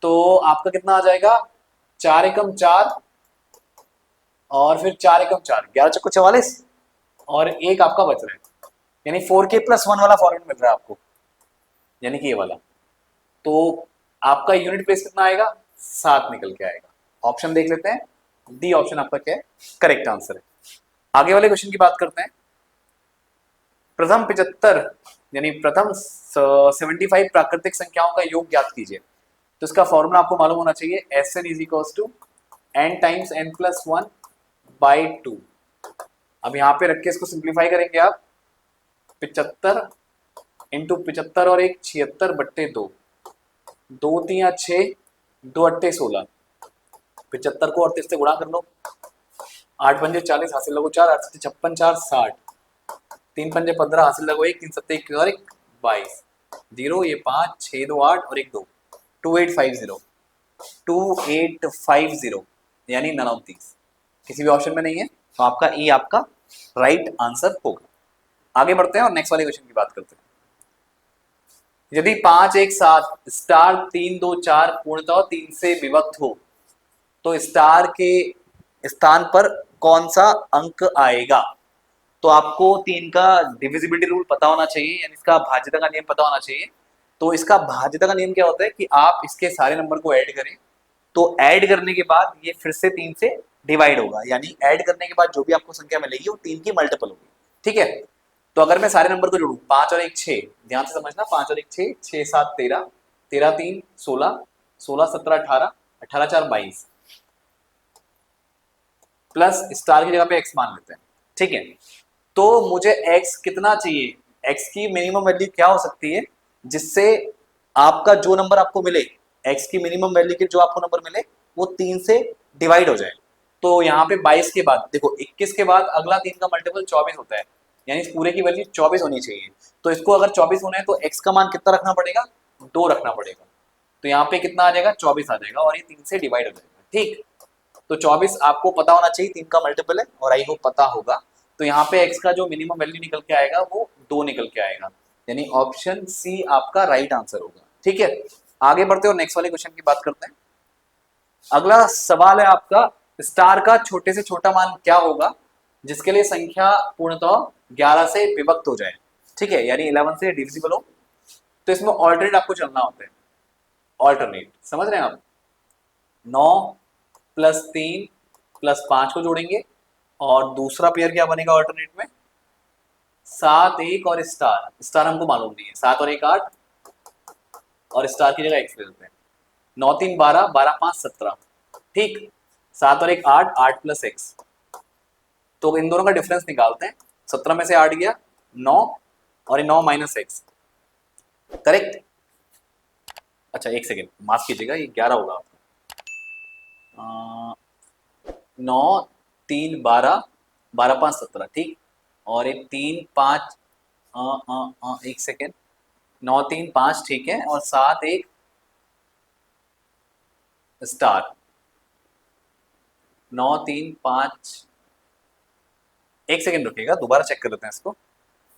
तो आपका कितना आ जाएगा, 4 एकम 4, और फिर 4 एकम 4, 11 चक्को 44, और एक आपका बच रहा है, यानी 4k प्लस 1 वाला फॉर्मेट मिल रहा है आपको, यानी कि ये वाला। तो आपका यूनिट प्लेस कितना आएगा, 7 निकल के आएगा। ऑप्शन देख लेते हैं, डी ऑप्शन आपका क्या है, करेक्ट आंसर है। आगे वाले क्वेश्चन की बात करते हैं। प्रथम 75 यानी प्रथम 75 प्राकृतिक संख्याओं का योग ज्ञात कीजिए। तो इसका फॉर्मूला आपको मालूम होना चाहिए, Sn is equals to n times n plus 1 by 2। अब यहाँ पे रख के इसको सिंप्लीफाई करेंगे आप, 75 इंटू 75 और 1 76 बट्टे 2, 2 3 6, 2 अट्टे 16, 75 को 38 से गुणा कर लो, 8 पंजे 40 हासिल लगो 4, 8 56 4 60, 3 पंजे 15 हासिल लगो 1, 3 सत्ते 21 और 1 22, 0 ये 5 6 2 8 और 1 2, 2850, 2850, यानी नन ऑफ दीज, किसी भी ऑप्शन में नहीं है, तो आपका ई आपका राइट आंसर होगा। आगे बढ़ते हैं और नेक्स्ट वाले क्वेश्चन की बात करते हैं। यदि 5 एक साथ स्टार 3 2 4 पूर्णतः 3 से विभक्त हो तो स्टार के स्थान पर कौन सा अंक आएगा? तो आपको 3 का डिविजिबिलिटी रूल पता होना चाहिए, यानी इसका भाज्यता का नियम पता होना चाहिए। तो इसका भाज्यता का नियम क्या होता है कि आप इसके सारे नंबर को ऐड करें, तो ऐड करने के बाद ये फिर से 3 से डिवाइड होगा, यानी ऐड करने के बाद जो भी आपको संख्या मिलेगी वो 3 की मल्टीपल होगी। ठीक है, तो अगर मैं सारे नंबर को जोड़ू 5 और 1 6, ध्यान से समझना, 5 और 1 6, 6 7 13, 13 3 16, 16 17 18, 18 4 22 प्लस स्टार की जगह पे x मान लेते हैं। ठीक है, तो मुझे x कितना चाहिए, x की मिनिमम वैल्यू क्या हो सकती है जिससे आपका जो नंबर आपको मिले, x की मिनिमम वैल्यू के जो आपको नंबर मिले वो 3 से डिवाइड हो जाए। तो यहाँ पे 22 के बाद देखो 21 के बाद अगला 3 का मल्टीपल 24 होता है, यानी इस पूरे की वैल्यू 24 होनी चाहिए। तो इसको अगर 24 होना है तो x का मान कितना रखना पड़ेगा, 2 रखना पड़ेगा। तो यहाँ पे कितना आ जाएगा, 24 आ जाएगा और ये 3 से डिवाइड हो जाएगा। ठीक, तो 24 आपको पता होना चाहिए, 3 का मल्टीपल है और आई होप पता होगा। तो यहाँ पे x का जो मिनिमम वैल्यू निकल के आएगा वो 2 निकल के आएगा, यानी ऑप्शन सी आपका राइट आंसर होगा। ठीक है, आगे बढ़ते और नेक्स्ट वाले क्वेश्चन की बात करते हैं। अगला सवाल है आपका, स्टार का छोटे से छोटा मान क्या होगा जिसके लिए संख्या पूर्णतः 11 से विभक्त हो जाए। ठीक है, यानी 11 से डिविजिबल हो। तो इसमें ऑल्टरनेट आपको चलना होता है, ऑल्टरनेट समझ रहे हैं आप। 9 प्लस 3 प्लस 5 को जोड़ेंगे और दूसरा पेयर क्या बनेगा ऑल्टरनेट में, 7 1 और स्टार, स्टार हमको मालूम नहीं है, 7 और 1 8 और स्टार की जगह एक्स ले लेते हैं। 9 3 12, 12 5 17। ठीक, 7 और 1 8, 8 प्लस एक्स, तो इन दोनों का डिफरेंस निकालते हैं। 17 में से 8 गया 9 और ये 9 माइनस एक्स, करेक्ट। अच्छा एक सेकेंड माफ कीजिएगा, ये 11 होगा आपका। 9 3 12, 12 5 17। ठीक, और एक 3 5, एक सेकेंड, 9 3 5 ठीक है, और 7 1 स्टार, 9 3 5, एक सेकेंड रुकिएगा दोबारा चेक कर लेते हैं इसको,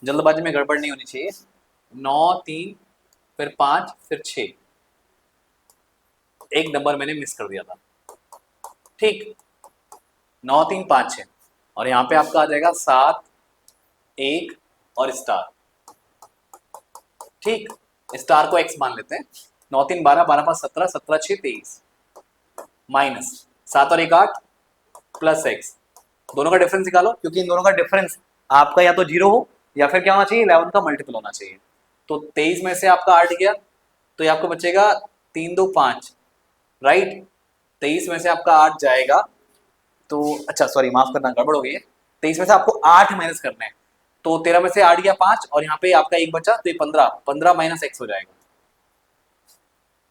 जल्दबाजी में गड़बड़ नहीं होनी चाहिए। 9 3 फिर 5 फिर 6, एक नंबर मैंने मिस कर दिया था। ठीक, 9 3 5 6 और यहाँ पे आपका आ जाएगा 7 1 और स्टार। ठीक, स्टार को x मान लेते हैं। 9 3 12, 12 5 17, 17 6 23 माइनस 7 और 1 8 प्लस x, दोनों का डिफरेंस निकालो, क्योंकि इन दोनों का डिफरेंस आपका या तो 0 हो या फिर क्या होना चाहिए, 11 का मल्टीपल होना चाहिए। तो 23 में से आपका 8 गया तो ये आपको बचेगा 3 2 5, राइट। 23 में से आपका 8 जाएगा तो अच्छा सॉरी माफ करना गड़बड़ हो गई है, 23 में से आपको 8 माइनस करना है, तो 13 में से 8 गया 5 और यहाँ पे आपका 1 बचा तो ये 15, 15 माइनस एक्स हो जाएगा।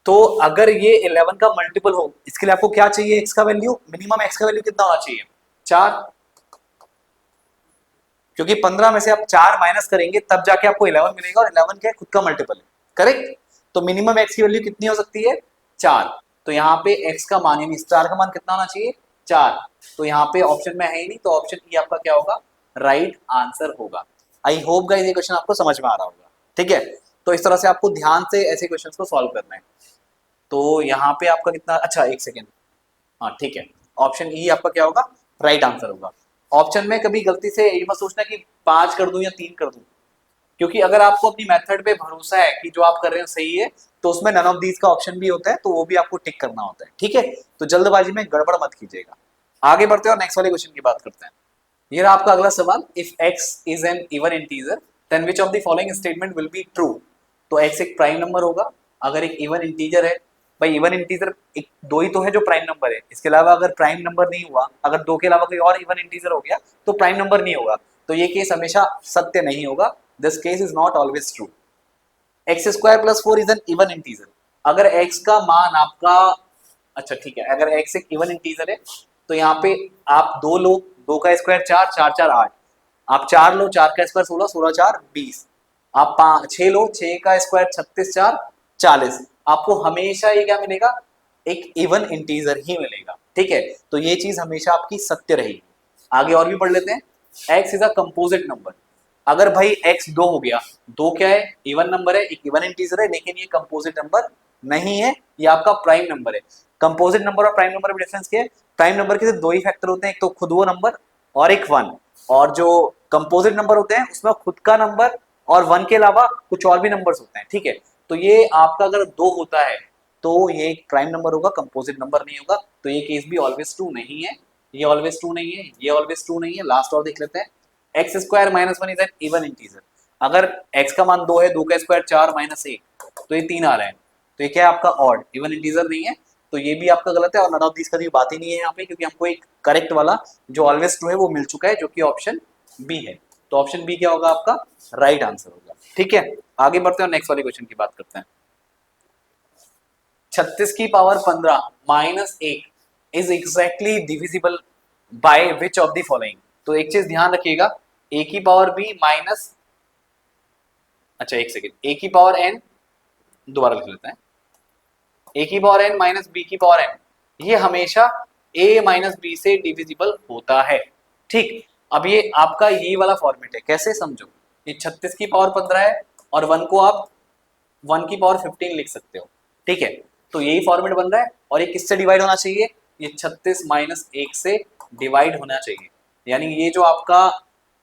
तो अगर ये 11 का मल्टीपल हो, इसके लिए आपको क्या चाहिए, x का वैल्यू, मिनिमम x का वैल्यू कितना होना चाहिए, 4, क्योंकि 15 में से आप 4 माइनस करेंगे तब जाके आपको 11 मिलेगा और 11 क्या है, खुद का मल्टीपल है, करेक्ट। तो मिनिमम x की वैल्यू कितनी हो सकती है, 4। तो यहाँ पे x का मान यानी स्टार का मान कितना होना चाहिए, 4। तो यहाँ पे ऑप्शन में है ही नहीं, तो ऑप्शन ई आपका क्या होगा, राइट आंसर होगा। आई होप गाइस ये क्वेश्चन आपको समझ में आ रहा होगा। ठीक है, तो इस तरह से आपको ध्यान से ऐसे क्वेश्चंस को सॉल्व करना है। तो यहाँ पे आपका कितना, अच्छा एक सेकेंड, हाँ ठीक है, ऑप्शन ई आपका क्या होगा, राइट आंसर होगा। ऑप्शन में कभी गलती से ये मत सोचना कि 5 कर दूं या 3 कर दूं, क्योंकि अगर आपको अपनी मेथड पे भरोसा है कि जो आप कर रहे हैं सही है तो उसमें नन ऑफ दीज का ऑप्शन भी होता है, तो वो भी आपको टिक करना होता है। ठीक है, तो जल्दबाजी में गड़बड़ मत कीजिएगा। आगे बढ़ते हैं और नेक्स्ट वाले क्वेश्चन की बात करते हैं। ये रहा आपका अगला सवाल, if x is an even integer then which of the following statement will be true. तो x एक प्राइम नंबर होगा, अगर एक इवन इंटीजर है, भाई इवन इंटीजर एक दो ही तो है जो प्राइम नंबर है, इसके अलावा अगर प्राइम नंबर नहीं हुआ, अगर 2 के अलावा कोई और इवन इंटीजर हो गया तो प्राइम नंबर नहीं होगा, तो ये केस हमेशा सत्य नहीं होगा, this case is not always true. X square plus 4 is an even integer, अगर x का मान आपका, अच्छा ठीक है, अगर x एक इवन इंटीजर है तो यहाँ पे आप 2 लो, 2 का स्क्वायर 4, 4 4 8, आप 4 लो, 4 का स्क्वायर 16, 16 4 20, आप 6 लो, 6 का स्क्वायर 36 4 40, आपको हमेशा ये क्या मिलेगा, एक इवन इंटीजर ही मिलेगा। ठीक है, तो ये चीज हमेशा आपकी सत्य रहेगी। आगे और भी पढ़ लेते हैं, x is a composite number, अगर भाई x 2 हो गया, 2 क्या है, इवन नंबर है, एक इवन इंटीजर है, लेकिन ये कंपोजिट नंबर नहीं है, ये आपका प्राइम नंबर है। कंपोजिट नंबर और प्राइम नंबर में डिफरेंस क्या है, प्राइम नंबर के सिर्फ दो ही फैक्टर होते हैं, एक तो खुद वो नंबर और एक 1, और जो कंपोजिट नंबर होते हैं उसमें खुद का नंबर और 1 के अलावा कुछ और भी नंबर्स होते हैं, ठीक है। तो ये आपका अगर 2 होता है तो ये एक प्राइम नंबर होगा, कंपोजिट नंबर नहीं होगा, तो ये केस भी ऑलवेज ट्रू नहीं है, ये ऑलवेज ट्रू नहीं है, ये ऑलवेज ट्रू नहीं है। लास्ट और देख लेते हैं, x square minus 1 is an even integer. अगर x का मान 2 है, 2 का स्क्वायर 4 माइनस 1, तो ये 3 आ रहा है, तो ये क्या है आपका ऑड, इवन इंटीजर नहीं है, तो ये भी आपका गलत है। और नन ऑफ दिस का भी बात ही नहीं है यहाँ पे, क्योंकि हमको एक करेक्ट वाला जो ऑलवेज ट्रू है वो मिल चुका है, जो कि ऑप्शन बी है। तो ऑप्शन बी क्या होगा आपका राइट आंसर होगा, ठीक है। आगे बढ़ते हैं और नेक्स्ट वाले क्वेश्चन की बात करते हैं। 36 की power 15 minus 1 is exactly divisible by which of the following. तो एक चीज ध्यान रखिएगा, a की पावर b माइनस, अच्छा एक सेकेंड, a की पावर n, दोबारा लिख लेते हैं, a की पावर n माइनस b की पावर n, ये हमेशा a माइनस b से डिविजिबल होता है, ठीक। अब ये आपका ये वाला फॉर्मेट है, कैसे समझो, ये 36 की पावर 15 है और 1 को आप 1 की पावर 15 लिख सकते हो, ठीक है। तो यही फॉर्मेट बन रहा है, और ये किससे डिवाइड होना चाहिए, ये 36 माइनस 1 से डिवाइड होना चाहिए। यानी ये जो आपका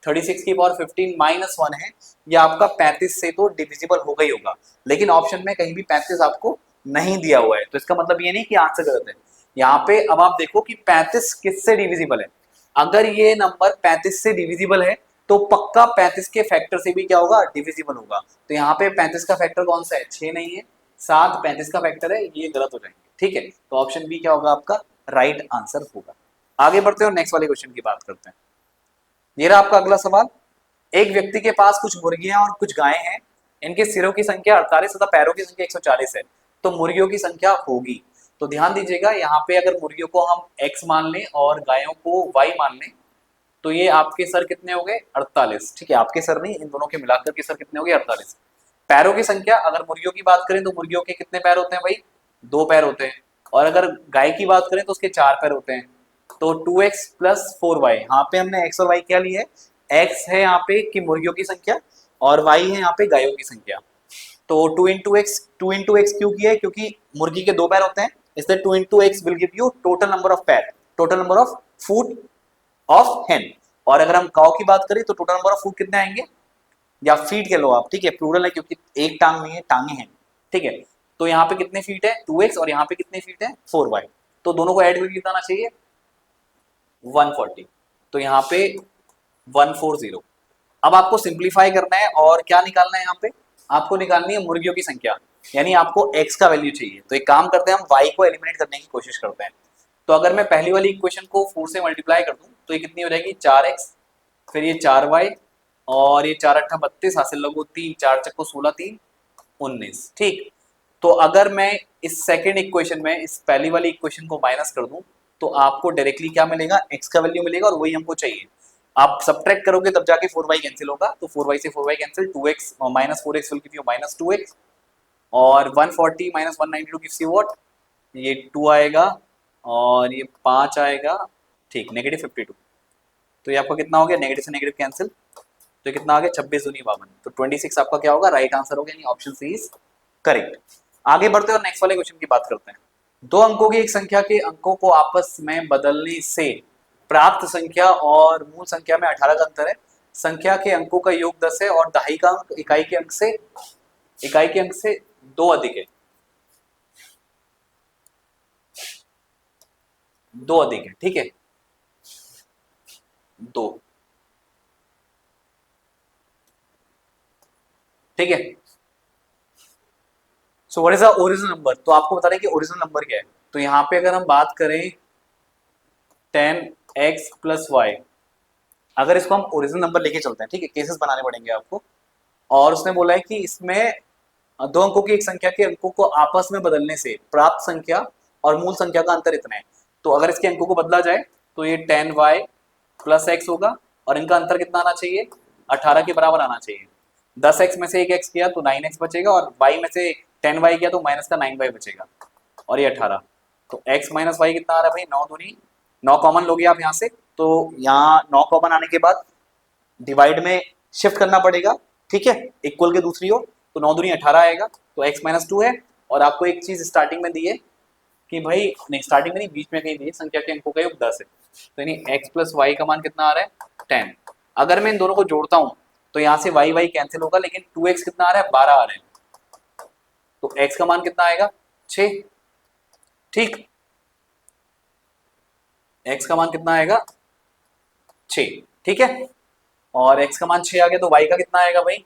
36 की पावर 15 माइनस 1 है, ये आपका 35 से तो डिविजिबल होगा ही होगा, लेकिन ऑप्शन में कहीं भी 35 आपको नहीं दिया हुआ है, तो इसका मतलब ये नहीं कि आंसर गलत है। यहाँ पे अब आप देखो कि 35 किससे डिविजिबल है, अगर ये नंबर 35 से डिविजिबल है तो पक्का 35 के फैक्टर से भी क्या होगा, डिविजिबल होगा। तो यहाँ पे 35 का फैक्टर कौन सा है, 6 नहीं है, 7 35 का फैक्टर है, ये गलत हो जाएंगे, ठीक है। तो ऑप्शन बी क्या होगा आपका राइट आंसर होगा। आगे बढ़ते हैं और नेक्स्ट वाले क्वेश्चन की बात करते हैं। ये रहा आपका अगला सवाल, एक व्यक्ति के पास कुछ मुर्गियां और कुछ गायें हैं, इनके सिरों की संख्या 48 तथा पैरों की संख्या 140 है, तो मुर्गियों की संख्या होगी। तो ध्यान दीजिएगा, यहाँ पे अगर मुर्गियों को हम x मान लें और गायों को y मान लें, तो ये आपके सर कितने हो गए, 48, ठीक है। आपके सर नहीं, इन दोनों के मिलाकर के सर कितने हो गए, 48। पैरों की संख्या, अगर मुर्गियों की बात करें तो मुर्गियों के कितने पैर होते हैं भाई, 2 पैर होते हैं, और अगर गाय की बात करें तो उसके 4 पैर होते हैं। तो 2x प्लस 4y, यहाँ पे हमने x और y क्या ली है, x है यहाँ पे कि मुर्गियों की संख्या, और y है यहाँ पे गायों की संख्या। तो 2 इंटू एक्स क्यों किया है, क्योंकि मुर्गी के 2 पैर होते हैं, इसलिए 2 into x will give you total number of पैर, total number of foot of hen. और अगर हम काउ की बात करें तो टोटल नंबर ऑफ फूट कितने आएंगे, या फीट कह लो आप, ठीक है, प्लूरल है क्योंकि एक टांग नहीं है, टांगे हैं, ठीक है। तो यहाँ पे कितने फीट है 2x, और यहाँ पे कितने फीट है 4y, तो दोनों को ऐड करके कितना आना चाहिए 140, तो यहाँ पे 140। अब आपको सिंप्लीफाई करना है और क्या निकालना है, यहाँ पे आपको निकालनी है मुर्गियों की संख्या, यानी आपको x का वैल्यू चाहिए। तो एक काम करते हैं, हम y को एलिमिनेट करने की कोशिश करते हैं। तो अगर मैं पहली वाली इक्वेशन को 4 से मल्टीप्लाई कर दूं तो ये कितनी हो जाएगी 4x, फिर ये 4y, और ये 4 अट्ठा 32, हासिल लगो 3, 4 चक्को 16, 3 19, ठीक। तो अगर मैं इस सेकेंड इक्वेशन में इस पहली वाली इक्वेशन को माइनस कर दूं तो आपको डायरेक्टली क्या मिलेगा, x का वैल्यू मिलेगा, और वही हमको चाहिए। आप सब्ट्रैक्ट करोगे तब जाके 4y कैंसिल होगा, तो 4y से 4y cancel, 2x minus 4x will give you minus 2x, और 140 माइनस 192 गिव्स यू व्हाट, ये 2 आएगा और ये 5 आएगा, ठीक, नेगेटिव 52। तो ये आपका कितना हो गया, नेगेटिव से नेगेटिव कैंसिल, तो कितना आ गया 26 दूनी 52, तो 26 आपका क्या होगा राइट आंसर हो गया, यानी ऑप्शन सी इज करेक्ट। आगे बढ़ते हैं और नेक्स्ट वाले क्वेश्चन की बात करते हैं। दो अंकों की एक संख्या के अंकों को आपस में बदलने से प्राप्त संख्या और मूल संख्या में 18 का अंतर है। संख्या के अंकों का योग 10 है और दहाई का अंक इकाई के अंक से 2 अधिक है, 2 अधिक है, ठीक है, 2, ठीक है। So what is the original number, तो आपको बता रहे कि ओरिजिनल नंबर क्या है। तो यहाँ पे अगर हम बात करें 10x प्लस वाई, अगर इसको हम ओरिजिनल नंबर लेके चलते हैं, ठीक है, केसेस बनाने पड़ेंगे आपको, और उसने बोला है कि इसमें दो अंकों की एक संख्या के अंकों को आपस में बदलने से प्राप्त संख्या और मूल संख्या का अंतर इतना है। तो अगर इसके अंकों को बदला जाए तो ये 10y प्लस x होगा, और इनका अंतर कितना आना चाहिए 18 के बराबर आना चाहिए। 10x में से एक x किया तो 9x बचेगा, और y में से 10y किया तो माइनस का 9y बचेगा, और ये 18। तो x माइनस वाई कितना आ रहा है भाई 9 दूनी 9, कॉमन लोगे आप यहाँ से, तो यहाँ 9 कॉमन आने के बाद डिवाइड में शिफ्ट करना पड़ेगा, ठीक है, इक्वल के दूसरी ओर, तो 9 दूनी 18 आएगा, तो x माइनस 2 है। और आपको एक चीज स्टार्टिंग में दी है कि भाई, नहीं स्टार्टिंग में नहीं, बीच में कहीं दी है, संख्या के अंकों का योग 10 है, तो यानी x प्लस वाई का मान कितना आ रहा है 10। अगर मैं इन दोनों को जोड़ता हूं तो यहाँ से y कैंसिल होगा, लेकिन 2x कितना आ रहा है 12 आ रहा है, तो x का मान कितना आएगा 6, ठीक, x का मान कितना आएगा 6, ठीक है, और x का मान 6 आ गया, तो y का कितना आएगा भाई,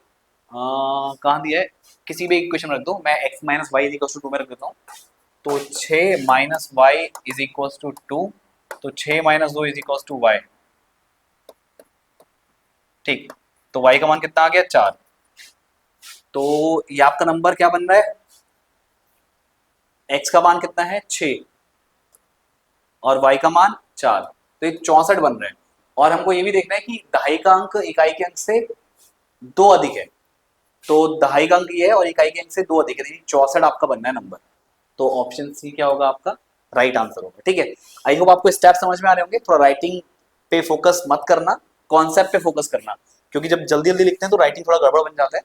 कहाँ दिया है, किसी भी इक्वेशन में रख दो, मैं x minus Y is equal to 2 में रख देता हूँ, तो 6 minus Y is equal to 2, तो 6 minus 2 is equal to Y, ठीक, तो y का मान कितना आ गया 4, तो ये आपका नंबर क्या बन रहा है, x का मान कितना है 6 और y का मान 4, तो ये 64 बन रहे हैं। और हमको ये भी देखना है कि दहाई का अंक इकाई के अंक से 2 अधिक है, तो दहाई का अंक ये है और इकाई के अंक से 2 अधिक है, 64 आपका बनना है नंबर, तो ऑप्शन सी क्या होगा आपका राइट आंसर होगा, ठीक है। आई होप आपको स्टेप समझ में आ रहे होंगे, थोड़ा राइटिंग पे फोकस मत करना, कॉन्सेप्ट पे फोकस करना, क्योंकि जब जल्दी जल्दी लिखते हैं तो राइटिंग थोड़ा गड़बड़ बन जाता है।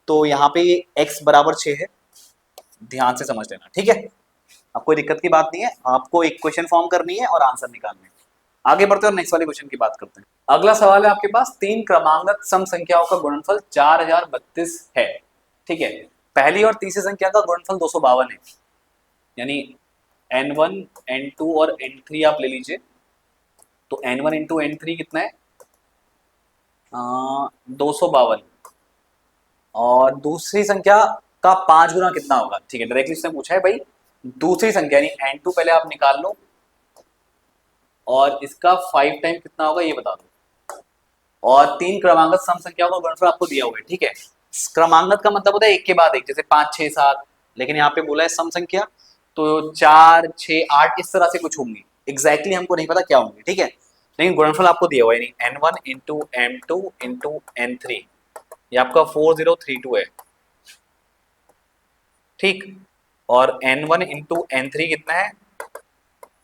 तो यहाँ पे x बराबर 6 है, ध्यान से समझ लेना, ठीक है, अब कोई दिक्कत की बात नहीं है, आपको एक क्वेश्चन फॉर्म करनी है और आंसर निकालने हैं। आगे बढ़ते हैं और नेक्स्ट वाले क्वेश्चन की बात करते हैं। अगला सवाल है आपके पास, 3 क्रमांगत सम संख्याओं का गुणनफल 4032 है, ठीक है, पहली और तीसरी संख्या का गुणनफल 252 है, यानी n1 n2 और n3 आप ले लीजिए, तो n1 इंटू n3 कितना है 252, और दूसरी संख्या का 5 गुना कितना होगा, ठीक है, डायरेक्टली इसने पूछा है भाई दूसरी संख्या यानी n2 पहले आप निकाल लो और इसका 5 टाइम कितना होगा ये बता दो, और 3 क्रमांगत सम संख्याओं का गुणनफल आपको दिया हुआ है, ठीक है, क्रमांगत का मतलब होता है एक के बाद एक, जैसे 5 6 7, लेकिन यहाँ पे बोला है सम संख्या, तो 4 6 8 इस तरह से कुछ होंगी, एग्जैक्टली हमको नहीं पता क्या होंगी, ठीक है, लेकिन गुणनफल आपको दिया हुआ है, यानी n1 into m2 into n3, ये आपका 4032 है, ठीक, और n1 इंटू n3 कितना है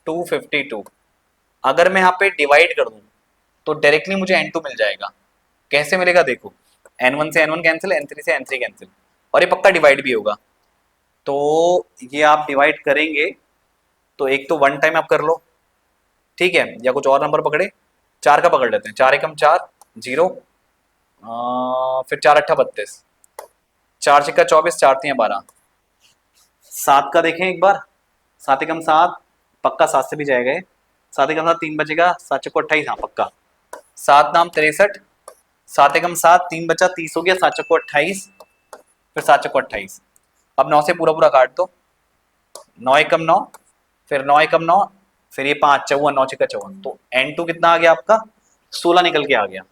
252। अगर मैं यहाँ पे डिवाइड कर दूं तो डायरेक्टली मुझे n2 मिल जाएगा, कैसे मिलेगा देखो, n1 से n1 कैंसिल, n3 से n3 कैंसिल, और ये पक्का डिवाइड भी होगा, तो ये आप डिवाइड करेंगे तो एक तो 1 टाइम आप कर लो, ठीक है, या कुछ और नंबर पकड़े, 4 का पकड़ लेते हैं, 4 एकम 4 0, फिर 4 अट्ठा 32, 4 छिक्का 24, 4 3 12, 7 का देखें एक बार, 7 एकम 7, पक्का 7 से भी जाएगा ये, 7 एकम 7 3 बचेगा, 7 चक्को 28, हाँ पक्का, 7 नाम 63, 7 एकम 7 3 बचा 30 हो गया, 7 चक्को 28, फिर 7 चक्को 28, अब 9 से पूरा पूरा काट दो, 9 एकम 9, फिर 9 एकम 9, फिर ये 5 54, 9 छिक्का 54, तो n2 कितना आ गया आपका 16 निकल के आ गया,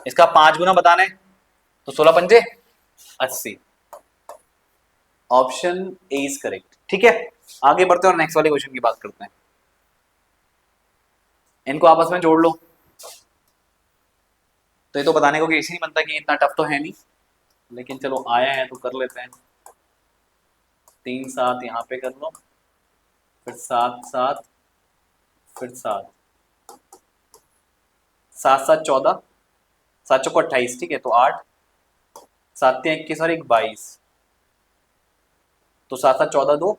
इसका 5 गुना बताना है, तो 16 पंजे 80, ऑप्शन ए इज करेक्ट, ठीक है। आगे बढ़ते हैं और नेक्स्ट वाले क्वेश्चन की बात करते हैं, इनको आपस में जोड़ लो, तो ये तो बताने को कि इसी नहीं बनता कि इतना टफ तो है नहीं, लेकिन चलो आया है तो कर लेते हैं, 3 7 यहाँ पे कर लो, फिर 7 7, फिर 7 7 7 14, 7 चौको 28, ठीक है, तो 8 7 3 21 और 1 22, तो 7 7 14 2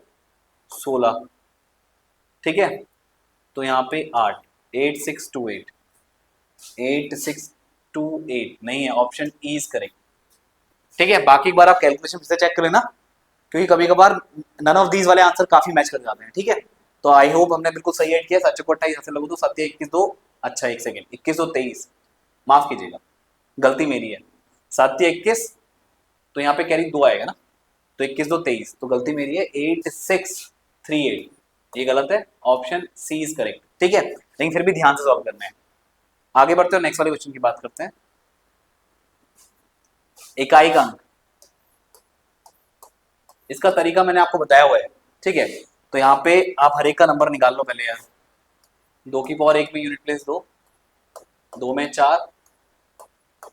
16, ठीक है, तो यहाँ पे 8 8 6 2 8 8 6 2 8 नहीं है, ऑप्शन ई इज करेक्ट, ठीक है। बाकी एक बार आप कैलकुलेशन फिर से चेक कर लेना, क्योंकि कभी कभार नन ऑफ दीज वाले आंसर काफी मैच कर जाते हैं, ठीक है, तो आई होप हमने बिल्कुल सही ऐड किया, 7 चौको 28 ऐसे लगो तो 7 21 2, अच्छा एक सेकेंड 21 2 23, माफ कीजिएगा गलती मेरी है, 7 21, तो यहाँ पे कैरी 2 आएगा ना, तो 21 2 23, तो गलती मेरी है, 8 6 3 8, ये गलत है, ऑप्शन सी इज करेक्ट, ठीक है, लेकिन फिर भी ध्यान से सॉल्व करना है। आगे बढ़ते हैं नेक्स्ट वाले क्वेश्चन की बात करते हैं, इकाई का अंक, इसका तरीका मैंने आपको बताया हुआ है, ठीक है, तो यहाँ पे आप हर एक का नंबर निकाल लो पहले यार, 2 की पावर 1 में यूनिट प्लेस 2, 2 में 4,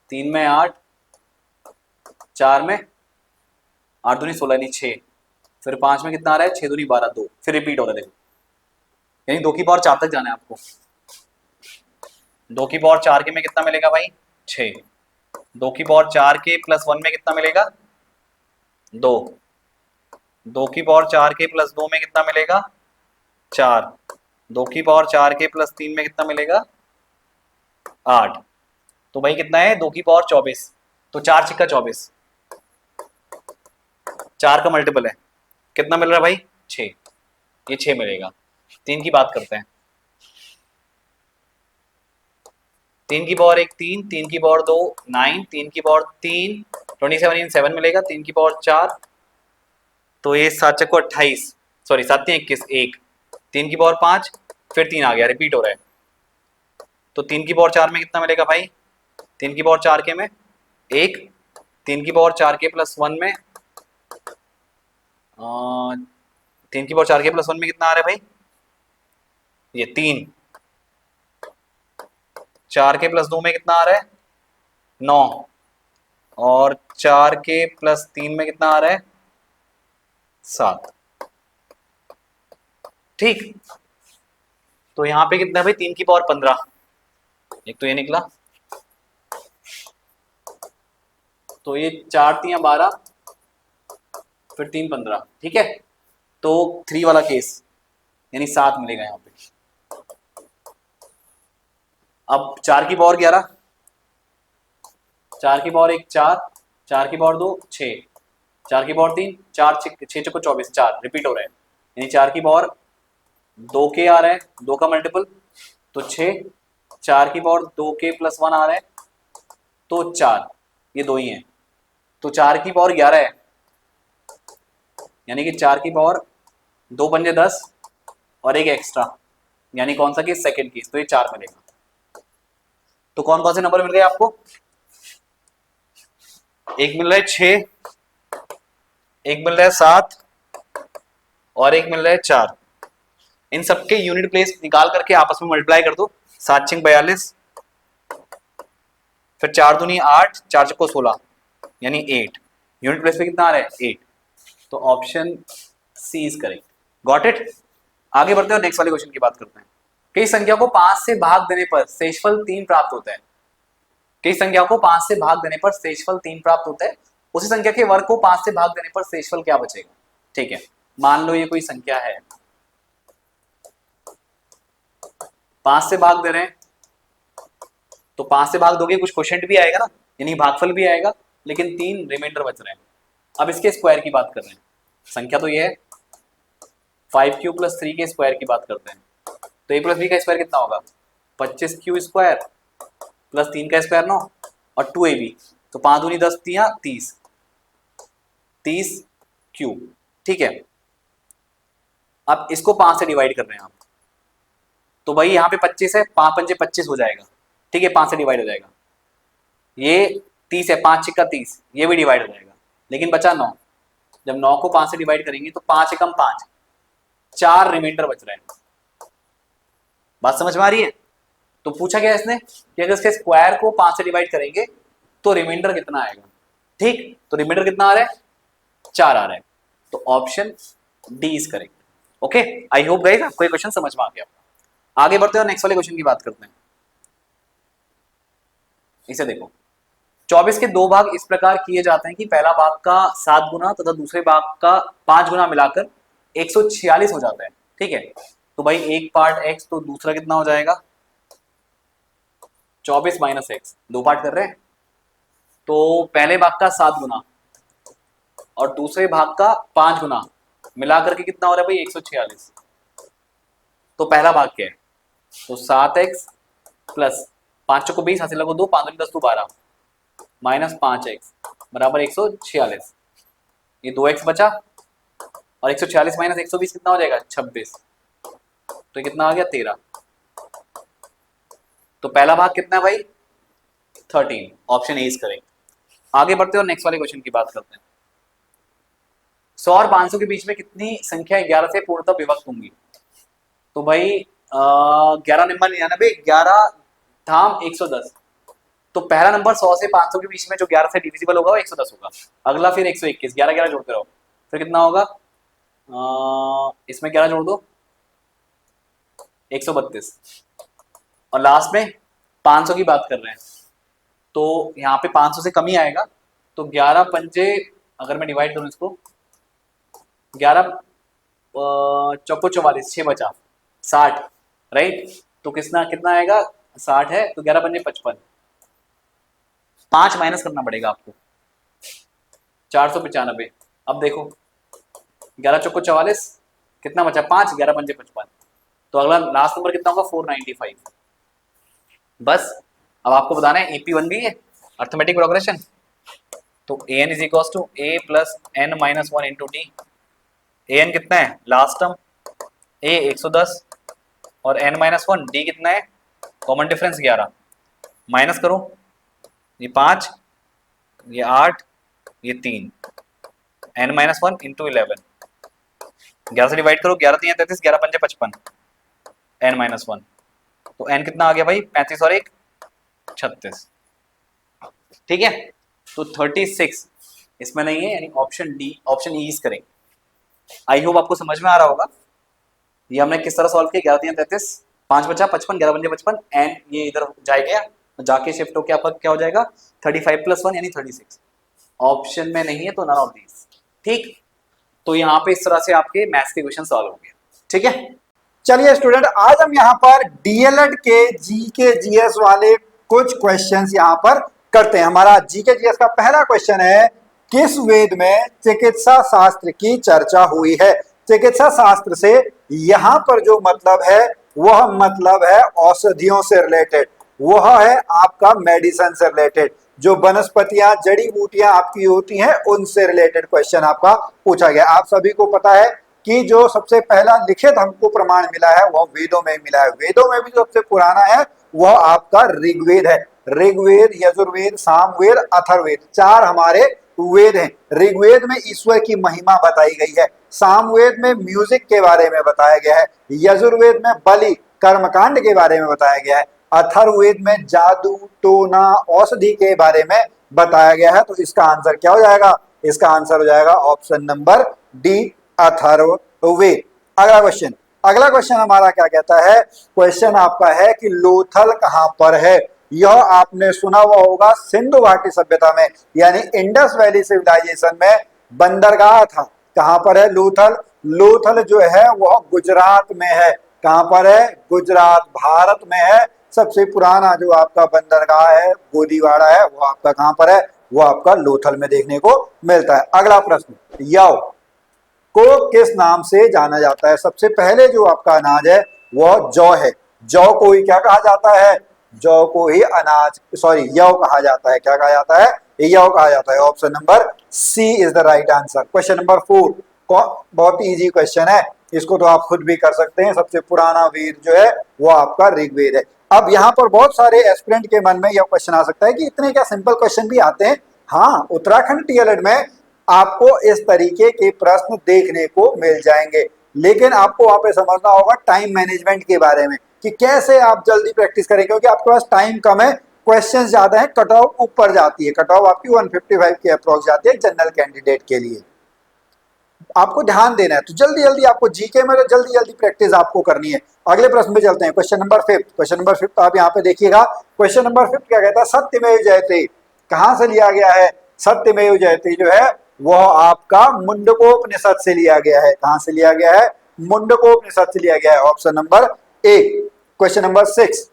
3 में 8, 4 में 8 दूनी 16 यानी 6, फिर 5 में कितना आ रहा है 6 दूनी 12 2, फिर रिपीट हो रहा है देखो, यानी 2 की पावर 4 तक जाना है आपको, 2 की पावर 4 के में कितना मिलेगा भाई 6, 2 की पावर 4 के प्लस 1 में कितना मिलेगा? 2, 2 की पावर 4 के प्लस 2 में कितना मिलेगा? 4, 2 की पावर 4 के प्लस 3 में कितना मिलेगा? 8। तो भाई कितना है? 2 की पावर 24। तो 4 छिक्का 24, 4 का मल्टीपल है, कितना मिल रहा है भाई? 6। ये 6 मिलेगा। 3 की बात करते हैं। 3 की पावर 1 3, 3 की पावर 2 9, 3 की पावर 3 27 इन 7 मिलेगा, 3 की पावर 4 तो ये 7 चक्को 28, सॉरी 7 3 21 1, 3 की पावर 5 फिर 3 आ गया, रिपीट हो रहा है। तो 3 की पावर 4 में कितना मिलेगा भाई? 3 की पावर 4 के में 1, 3 की पावर 4 के प्लस 1 में 3 की पावर 4 के प्लस 1 में कितना आ रहा है भाई? ये 3, 4 के प्लस 2 में कितना आ रहा है? 9, और 4 के प्लस 3 में कितना आ रहा है? 7। ठीक, तो यहाँ पे कितना है भाई? 3 की पावर 15, एक तो ये निकला, तो ये 4 3 12 फिर 3 15, ठीक है। तो 3 वाला केस यानी 7 मिलेगा यहाँ पे। अब 4 की पावर 11, 4 की पावर 1 4, 4 की पावर 2 6, 4 की पावर 3 4 6 चौको 24, 4 रिपीट हो रहे हैं, यानी 4 की पावर 2 के आ रहा है, 2 का मल्टीपल तो 6, 4 की पावर 2 के प्लस 1 आ रहा है तो 4, ये 2 ही है, तो 4 की पावर 11 है, यानी कि 4 की पावर 2 पंजे 10 और एक एक्स्ट्रा, यानी कौन सा केस? सेकंड केस, तो ये 4 मिलेगा। तो कौन कौन से नंबर मिल गए आपको? एक मिल रहा है 6, एक मिल रहा है 7 और एक मिल रहा है 4। इन सबके यूनिट प्लेस निकाल करके आपस में मल्टीप्लाई कर दो, 7 6 42, फिर 4 दूनी 8, 4 चक्को 16, यानी 8। यूनिट प्लेस पे कितना आ रहा है? 8। तो option C is correct. Got it? आगे बढ़ते हैं, नेक्स्ट वाले क्वेश्चन की बात करते हैं। कई संख्या को 5 से भाग देने पर शेषफल 3 प्राप्त होता है। कई संख्या को 5 से भाग देने पर शेषफल 3 प्राप्त होता है, उसी संख्या के वर्ग को 5 से भाग देने पर शेषफल क्या बचेगा? ठीक है, मान लो ये कोई संख्या है, 5 से भाग दे रहे हैं, तो 5 से भाग दोगे कुछ क्वोशिएंट भी आएगा ना, यानी भागफल भी आएगा, लेकिन 3 रिमाइंडर बच रहे हैं। अब इसके स्क्वायर की बात कर रहे हैं, संख्या तो ये है, 5q प्लस 3 के स्क्वायर की बात करते हैं, तो a प्लस बी का स्क्वायर कितना होगा? 25q स्क्वायर प्लस 3 का स्क्वायर 9 और 2ab, तो 5 दूनी 10 3 30, 30q, ठीक है। अब इसको 5 से डिवाइड कर रहे हैं आप, तो भाई यहाँ पे 25 है, 5 पंजे 25 हो जाएगा, ठीक है, 5 से डिवाइड हो जाएगा। ये 30 है, 5 छिक्का 30, ये भी डिवाइड हो जाएगा, लेकिन बचा 9। जब 9 को 5 से डिवाइड करेंगे तो 5 एकम 5, 4 रिमाइंडर बच रहे हैं। बात समझ में आ रही है? तो पूछा गया इसने कि अगर इसके स्क्वायर को 5 से डिवाइड करेंगे तो रिमाइंडर कितना आएगा? ठीक, तो रिमाइंडर कितना आ रहा है? 4 आ रहा है, तो option D is correct. Okay, I hope guys आपको ये क्वेश्चन समझ में आ गया। आगे बढ़ते हैं, नेक्स्ट वाले क्वेश्चन की बात करते हैं। इसे देखो, 24 के 2 भाग इस प्रकार किए जाते हैं कि पहला भाग का 7 गुना तथा दूसरे भाग का 5 गुना मिलाकर 146 हो जाता है, ठीक है। तो भाई एक पार्ट x तो दूसरा कितना हो जाएगा? 24 माइनस एक्स, 2 पार्ट कर रहे हैं, तो पहले भाग का 7 गुना और दूसरे भाग का 5 गुना मिलाकर के कितना हो रहा है भाई? 146। तो पहला भाग क्या है? तो 7x प्लस 5 को 20 हासिल लगो 2, 5 10 12 माइनस 5x बराबर 146। ये 2x बचा और 146 माइनस 120 कितना हो जाएगा? 26। तो कितना आ गया? 13। तो पहला भाग कितना है भाई? 13। Option A is correct. आगे बढ़ते हैं और नेक्स्ट वाले क्वेश्चन की बात करते हैं। 100 और 500 के बीच में कितनी संख्या 11 से पूर्णतः विभक्त होंगी? तो भाई 11 नंबर 99, 11 धाम 110, तो पहला नंबर 100 से 500 के बीच में जो 11 से डिविजिबल होगा वो 110 होगा। अगला फिर 121, 11 11 जोड़ते रहो, फिर कितना होगा? इसमें 11 जोड़ दो 132, और लास्ट में 500 की बात कर रहे हैं, तो यहाँ पे 500 से कम ही आएगा। तो 11 पंजे अगर मैं डिवाइड करूँ इसको, 11 चौको 44, 6 बचा 60, राइट। तो कितना कितना आएगा, 60 है तो 11 पंजे 55, 5 माइनस करना पड़ेगा आपको, 495। अब देखो 11 चौको 44, कितना बचा 5, 11 पंजे 55, तो अगला लास्ट नंबर कितना होगा 495। बस अब आपको बताना है ईपी बन गई है, अर्थमेटिक प्रोग्रेशन। तो an is equal to a plus n minus 1 into T. an कितना है लास्ट टर्म, a 110 और n माइनस 1, d कितना है कॉमन डिफरेंस 11, माइनस करो, ये 5, ये 8, ये 3, n माइनस 1 इंटू 11, 11 से डिवाइड करो, 11 3 33, 11 पंजे 55, n माइनस 1, तो n कितना आ गया भाई 35 और 1 36, ठीक है। तो 36 इसमें नहीं है, यानी option D, option E is correct. I hope आपको समझ में आ रहा होगा ये हमने किस तरह सॉल्व किया। 11 3 33, 5 बचा 55, 11 पंजे 55, एंड ये इधर जाएगा, जाके शिफ्ट होके आपका क्या हो जाएगा 35 प्लस 1 यानी 36। ऑप्शन में नहीं है तो नन ऑफ दीज, ठीक। तो यहाँ पे इस तरह से आपके मैथ्स के क्वेश्चन सॉल्व हो गए, ठीक है। चलिए स्टूडेंट, आज हम यहाँ पर डीएलएड के जीके जीएस वाले कुछ क्वेश्चंस यहाँ पर करते हैं। हमारा जीके जीएस का पहला क्वेश्चन है, किस वेद में चिकित्सा शास्त्र की चर्चा हुई है। चिकित्सा शास्त्र से यहाँ पर जो मतलब है वह मतलब है औषधियों से रिलेटेड, वह है आपका मेडिसिन से रिलेटेड, जो वनस्पतियां जड़ी बूटियां आपकी होती हैं उनसे रिलेटेड क्वेश्चन आपका पूछा गया। आप सभी को पता है कि जो सबसे पहला लिखित हमको प्रमाण मिला है वह वेदों में मिला है। वेदों में भी सबसे पुराना है वह आपका ऋग्वेद है। ऋग्वेद, यजुर्वेद, सामवेद, अथर्ववेद, 4 हमारे वेद हैं। ऋग्वेद में ईश्वर की महिमा बताई गई है, सामवेद में म्यूजिक के बारे में बताया गया है, यजुर्वेद में बलि कर्मकांड के बारे में बताया गया है, अथर्ववेद में जादू टोना औषधि के बारे में बताया गया है। तो इसका आंसर क्या हो जाएगा, इसका आंसर हो जाएगा ऑप्शन नंबर डी, अथर्ववेद। अगला क्वेश्चन हमारा क्या कहता है, क्वेश्चन आपका है कि लोथल कहां पर है। यह आपने सुना हुआ होगा सिंधु घाटी सभ्यता में, यानी इंडस वैली सिविलाइजेशन में बंदरगाह था। कहां पर है लोथल, लोथल जो है वह गुजरात में है। कहां पर है, गुजरात, भारत में है। सबसे पुराना जो आपका बंदरगाह है गोदीवाड़ा है, वो आपका कहां पर है, वो आपका लोथल में देखने को मिलता है। अगला प्रश्न, यव को किस नाम से जाना जाता है। सबसे पहले जो आपका अनाज है वह जौ है। जौ को ही क्या कहा जाता है, जौ को ही अनाज, सॉरी यव कहा जाता है। क्या कहा जाता है, यव कहा जाता है। Option number C is the right answer. Question number 4 बहुत इजी क्वेश्चन है, इसको तो आप खुद भी कर सकते हैं। सबसे पुराना वेद जो है वो आपका ऋग्वेद है। अब यहाँ पर बहुत सारे एस्पिरेंट के मन में यह क्वेश्चन आ सकता है कि इतने क्या सिंपल क्वेश्चन भी आते हैं। हाँ, उत्तराखंड डीएलएड में आपको इस तरीके के प्रश्न देखने को मिल जाएंगे, लेकिन आपको वहां पे समझना होगा टाइम मैनेजमेंट के बारे में कि कैसे आप जल्दी प्रैक्टिस करें, क्योंकि आपके पास टाइम कम है, क्वेश्चंस ज्यादा है, कट ऑफ ऊपर जाती है। कट ऑफ आपकी 155 के अप्रोक्स जाती है जनरल कैंडिडेट के लिए। आपको ध्यान देना है, तो जल्दी जल्दी आपको जीके में जल्दी जल्दी प्रैक्टिस आपको करनी है। अगले प्रश्न पे चलते हैं, क्वेश्चन नंबर 5। क्वेश्चन नंबर 5 आप यहाँ पे देखिएगा। क्वेश्चन नंबर 5 क्या कहता है, सत्यमेव जयते कहां से लिया गया है। सत्यमेव जयते जो है वह आपका मुंडकोपनिषद से लिया गया है। कहां से लिया गया है, मुंडकोपनिषद से लिया गया है। Option number A. Question number 6,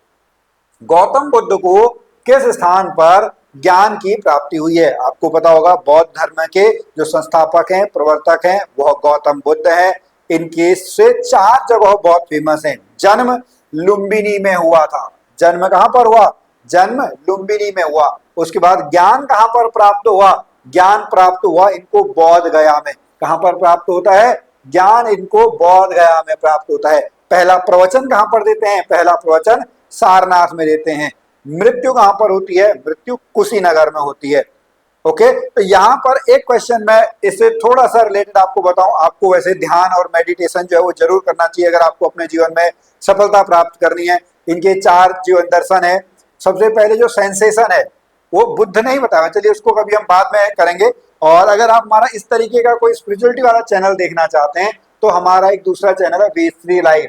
Gautam Buddha को किस स्थान पर ज्ञान की प्राप्ति हुई है। आपको पता होगा बौद्ध धर्म के जो संस्थापक हैं, प्रवर्तक हैं, वह गौतम बुद्ध है। इनके से 4 जगह बहुत फेमस हैं। जन्म लुम्बिनी में हुआ था। जन्म कहां पर हुआ, जन्म लुम्बिनी में हुआ। उसके बाद ज्ञान कहां पर प्राप्त हुआ, ज्ञान प्राप्त हुआ इनको बोध गया में। कहां पर प्राप्त होता है, ज्ञान इनको बोध गया में प्राप्त होता है। पहला प्रवचन कहां पर देते हैं, पहला प्रवचन सारनाथ में देते हैं। मृत्यु कहां पर होती है, मृत्यु कुशीनगर में होती है। ओके, तो यहाँ पर एक क्वेश्चन मैं इससे थोड़ा सा रिलेटेड आपको बताऊं। आपको वैसे ध्यान और मेडिटेशन जो है वो जरूर करना चाहिए अगर आपको अपने जीवन में सफलता प्राप्त करनी है। इनके 4 जीवन दर्शन है। सबसे पहले जो सेंसेशन है वो बुद्ध ने ही बताया, चलिए उसको कभी हम बाद में करेंगे। और अगर आप हमारा इस तरीके का कोई स्पिरिचुअलिटी वाला चैनल देखना चाहते हैं तो हमारा एक दूसरा चैनल है V3 लाइव,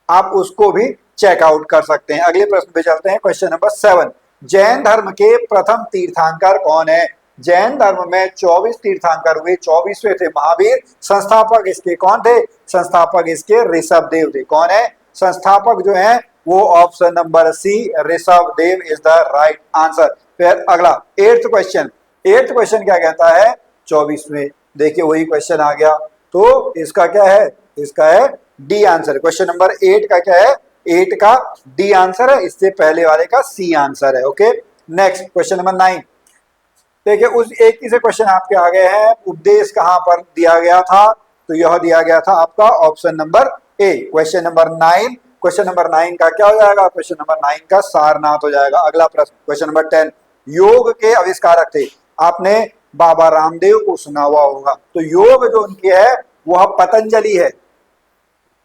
आप उसको भी चेकआउट कर सकते हैं। अगले प्रश्न पे चलते हैं, क्वेश्चन नंबर 7। जैन धर्म के प्रथम तीर्थंकर कौन है? जैन धर्म में 24 तीर्थंकर हुए, 24वें थे महावीर। संस्थापक इसके कौन थे? संस्थापक इसके ऋषभ देव थे। कौन है संस्थापक जो है? वो option number C, Rishabh Dev is the right answer. फिर अगला 8th क्वेश्चन। 8th क्वेश्चन क्या कहता है? 24वें। देखिए वही क्वेश्चन आ गया, तो इसका क्या है? इसका है डी आंसर। क्वेश्चन नंबर 8 का क्या है? 8 का डी आंसर है, इससे पहले वाले का सी आंसर है। Okay, next question number 9। देखिए उस एक ही से क्वेश्चन आपके आ गए हैं। उपदेश कहां पर दिया गया था? तो यह दिया गया था आपका option number A, question number 9। Question number 9 का क्या हो जाएगा? क्वेश्चन नंबर 9 का सारनाथ हो जाएगा। अगला प्रश्न क्वेश्चन नंबर 10। योग के आविष्कारक थे, आपने बाबा रामदेव को सुना हुआ होगा। तो योग जो उनकी है वह पतंजलि है।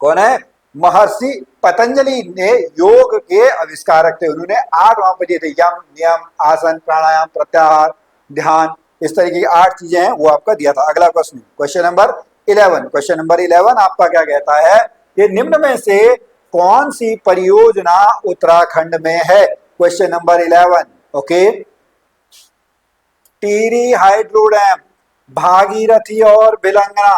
कौन है? महर्षि पतंजलि ने योग के आविष्कारक थे। उन्होंने 8 वहां पर दिए थे, यम, नियम, आसन, प्राणायाम, प्रत्याहार, ध्यान, इस तरीके की 8 चीजें हैं वो आपका दिया था। अगला प्रश्न क्वेश्चन नंबर 11। क्वेश्चन नंबर 11 आपका क्या कहता है? ये निम्न में से कौन सी परियोजना उत्तराखंड में है? Question number 11। Okay, Tehri hydro dam, Bhagirathi और भिलंगना,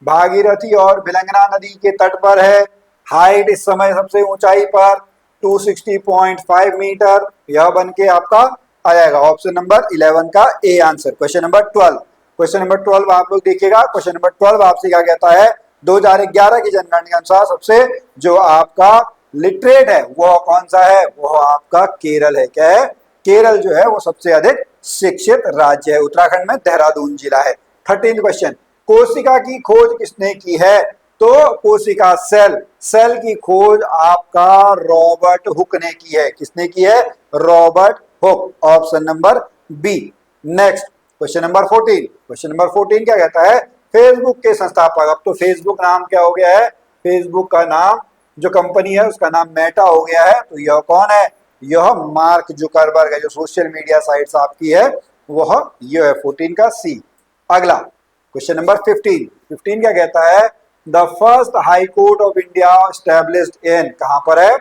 भागीरथी और भिलंगना नदी के तट पर है। हाइट इस समय सबसे ऊंचाई पर 260.5 मीटर। यह बन के आपका आ जाएगा ऑप्शन नंबर 11 का A answer. Question number 12। Question number 12 आप लोग देखिएगा। क्वेश्चन नंबर 12 आपसे क्या कहता है? 2011 की जनगणना के अनुसार सबसे जो आपका लिटरेट है वो कौन सा है? वो आपका केरल है। क्या है? केरल जो है वो सबसे अधिक शिक्षित राज्य है। उत्तराखंड में देहरादून जिला है। 13th question. कोशिका की खोज किसने की है? तो कोशिका सेल, सेल की खोज आपका रॉबर्ट हुक ने की है। किसने की है? Robert Hooke, option number B. Next question number 14। क्वेश्चन नंबर 14 क्या कहता है? फेसबुक के संस्थापक, अब तो फेसबुक नाम क्या हो गया है? फेसबुक का नाम जो कंपनी है उसका नाम मेटा हो गया है। तो यह कौन है? यह मार्क जुकरबर्ग है। जो सोशल मीडिया साइट्स आपकी है वह यह है 14 का सी। अगला क्वेश्चन नंबर 15। 15 क्या कहता है? The first high court of India established in, कहां पर है?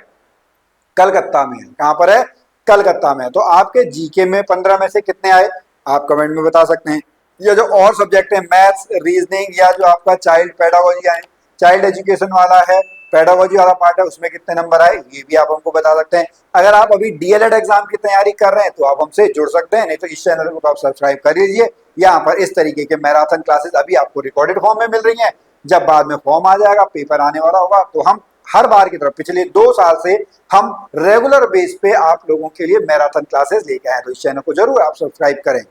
कलकत्ता में है। कहां पर है? कलकत्ता में। तो आपके जीके में 15 में से कितने आए? आप कमेंट में बता सकते हैं। ये जो और सब्जेक्ट है मैथ्स, रीजनिंग या जो आपका चाइल्ड पेडागोजी यानी चाइल्ड एजुकेशन वाला है, पेडागोजी वाला पार्ट है, उसमें कितने नंबर आए ये भी आप हमको बता सकते हैं। अगर आप अभी डीएलएड एग्जाम की तैयारी कर रहे हैं तो आप हमसे जुड़ सकते हैं, नहीं तो इस चैनल को आप सब्सक्राइब कर लीजिए। यहाँ पर इस तरीके के मैराथन क्लासेस अभी आपको रिकॉर्डेड फॉर्म में मिल रही हैं। जब बाद में फॉर्म आ जाएगा, पेपर आने वाला होगा, तो हम हर बार की तरफ पिछले 2 साल से हम रेगुलर बेस पे आप लोगों के लिए मैराथन क्लासेस लेके आए। तो इस चैनल को जरूर आप सब्सक्राइब करें।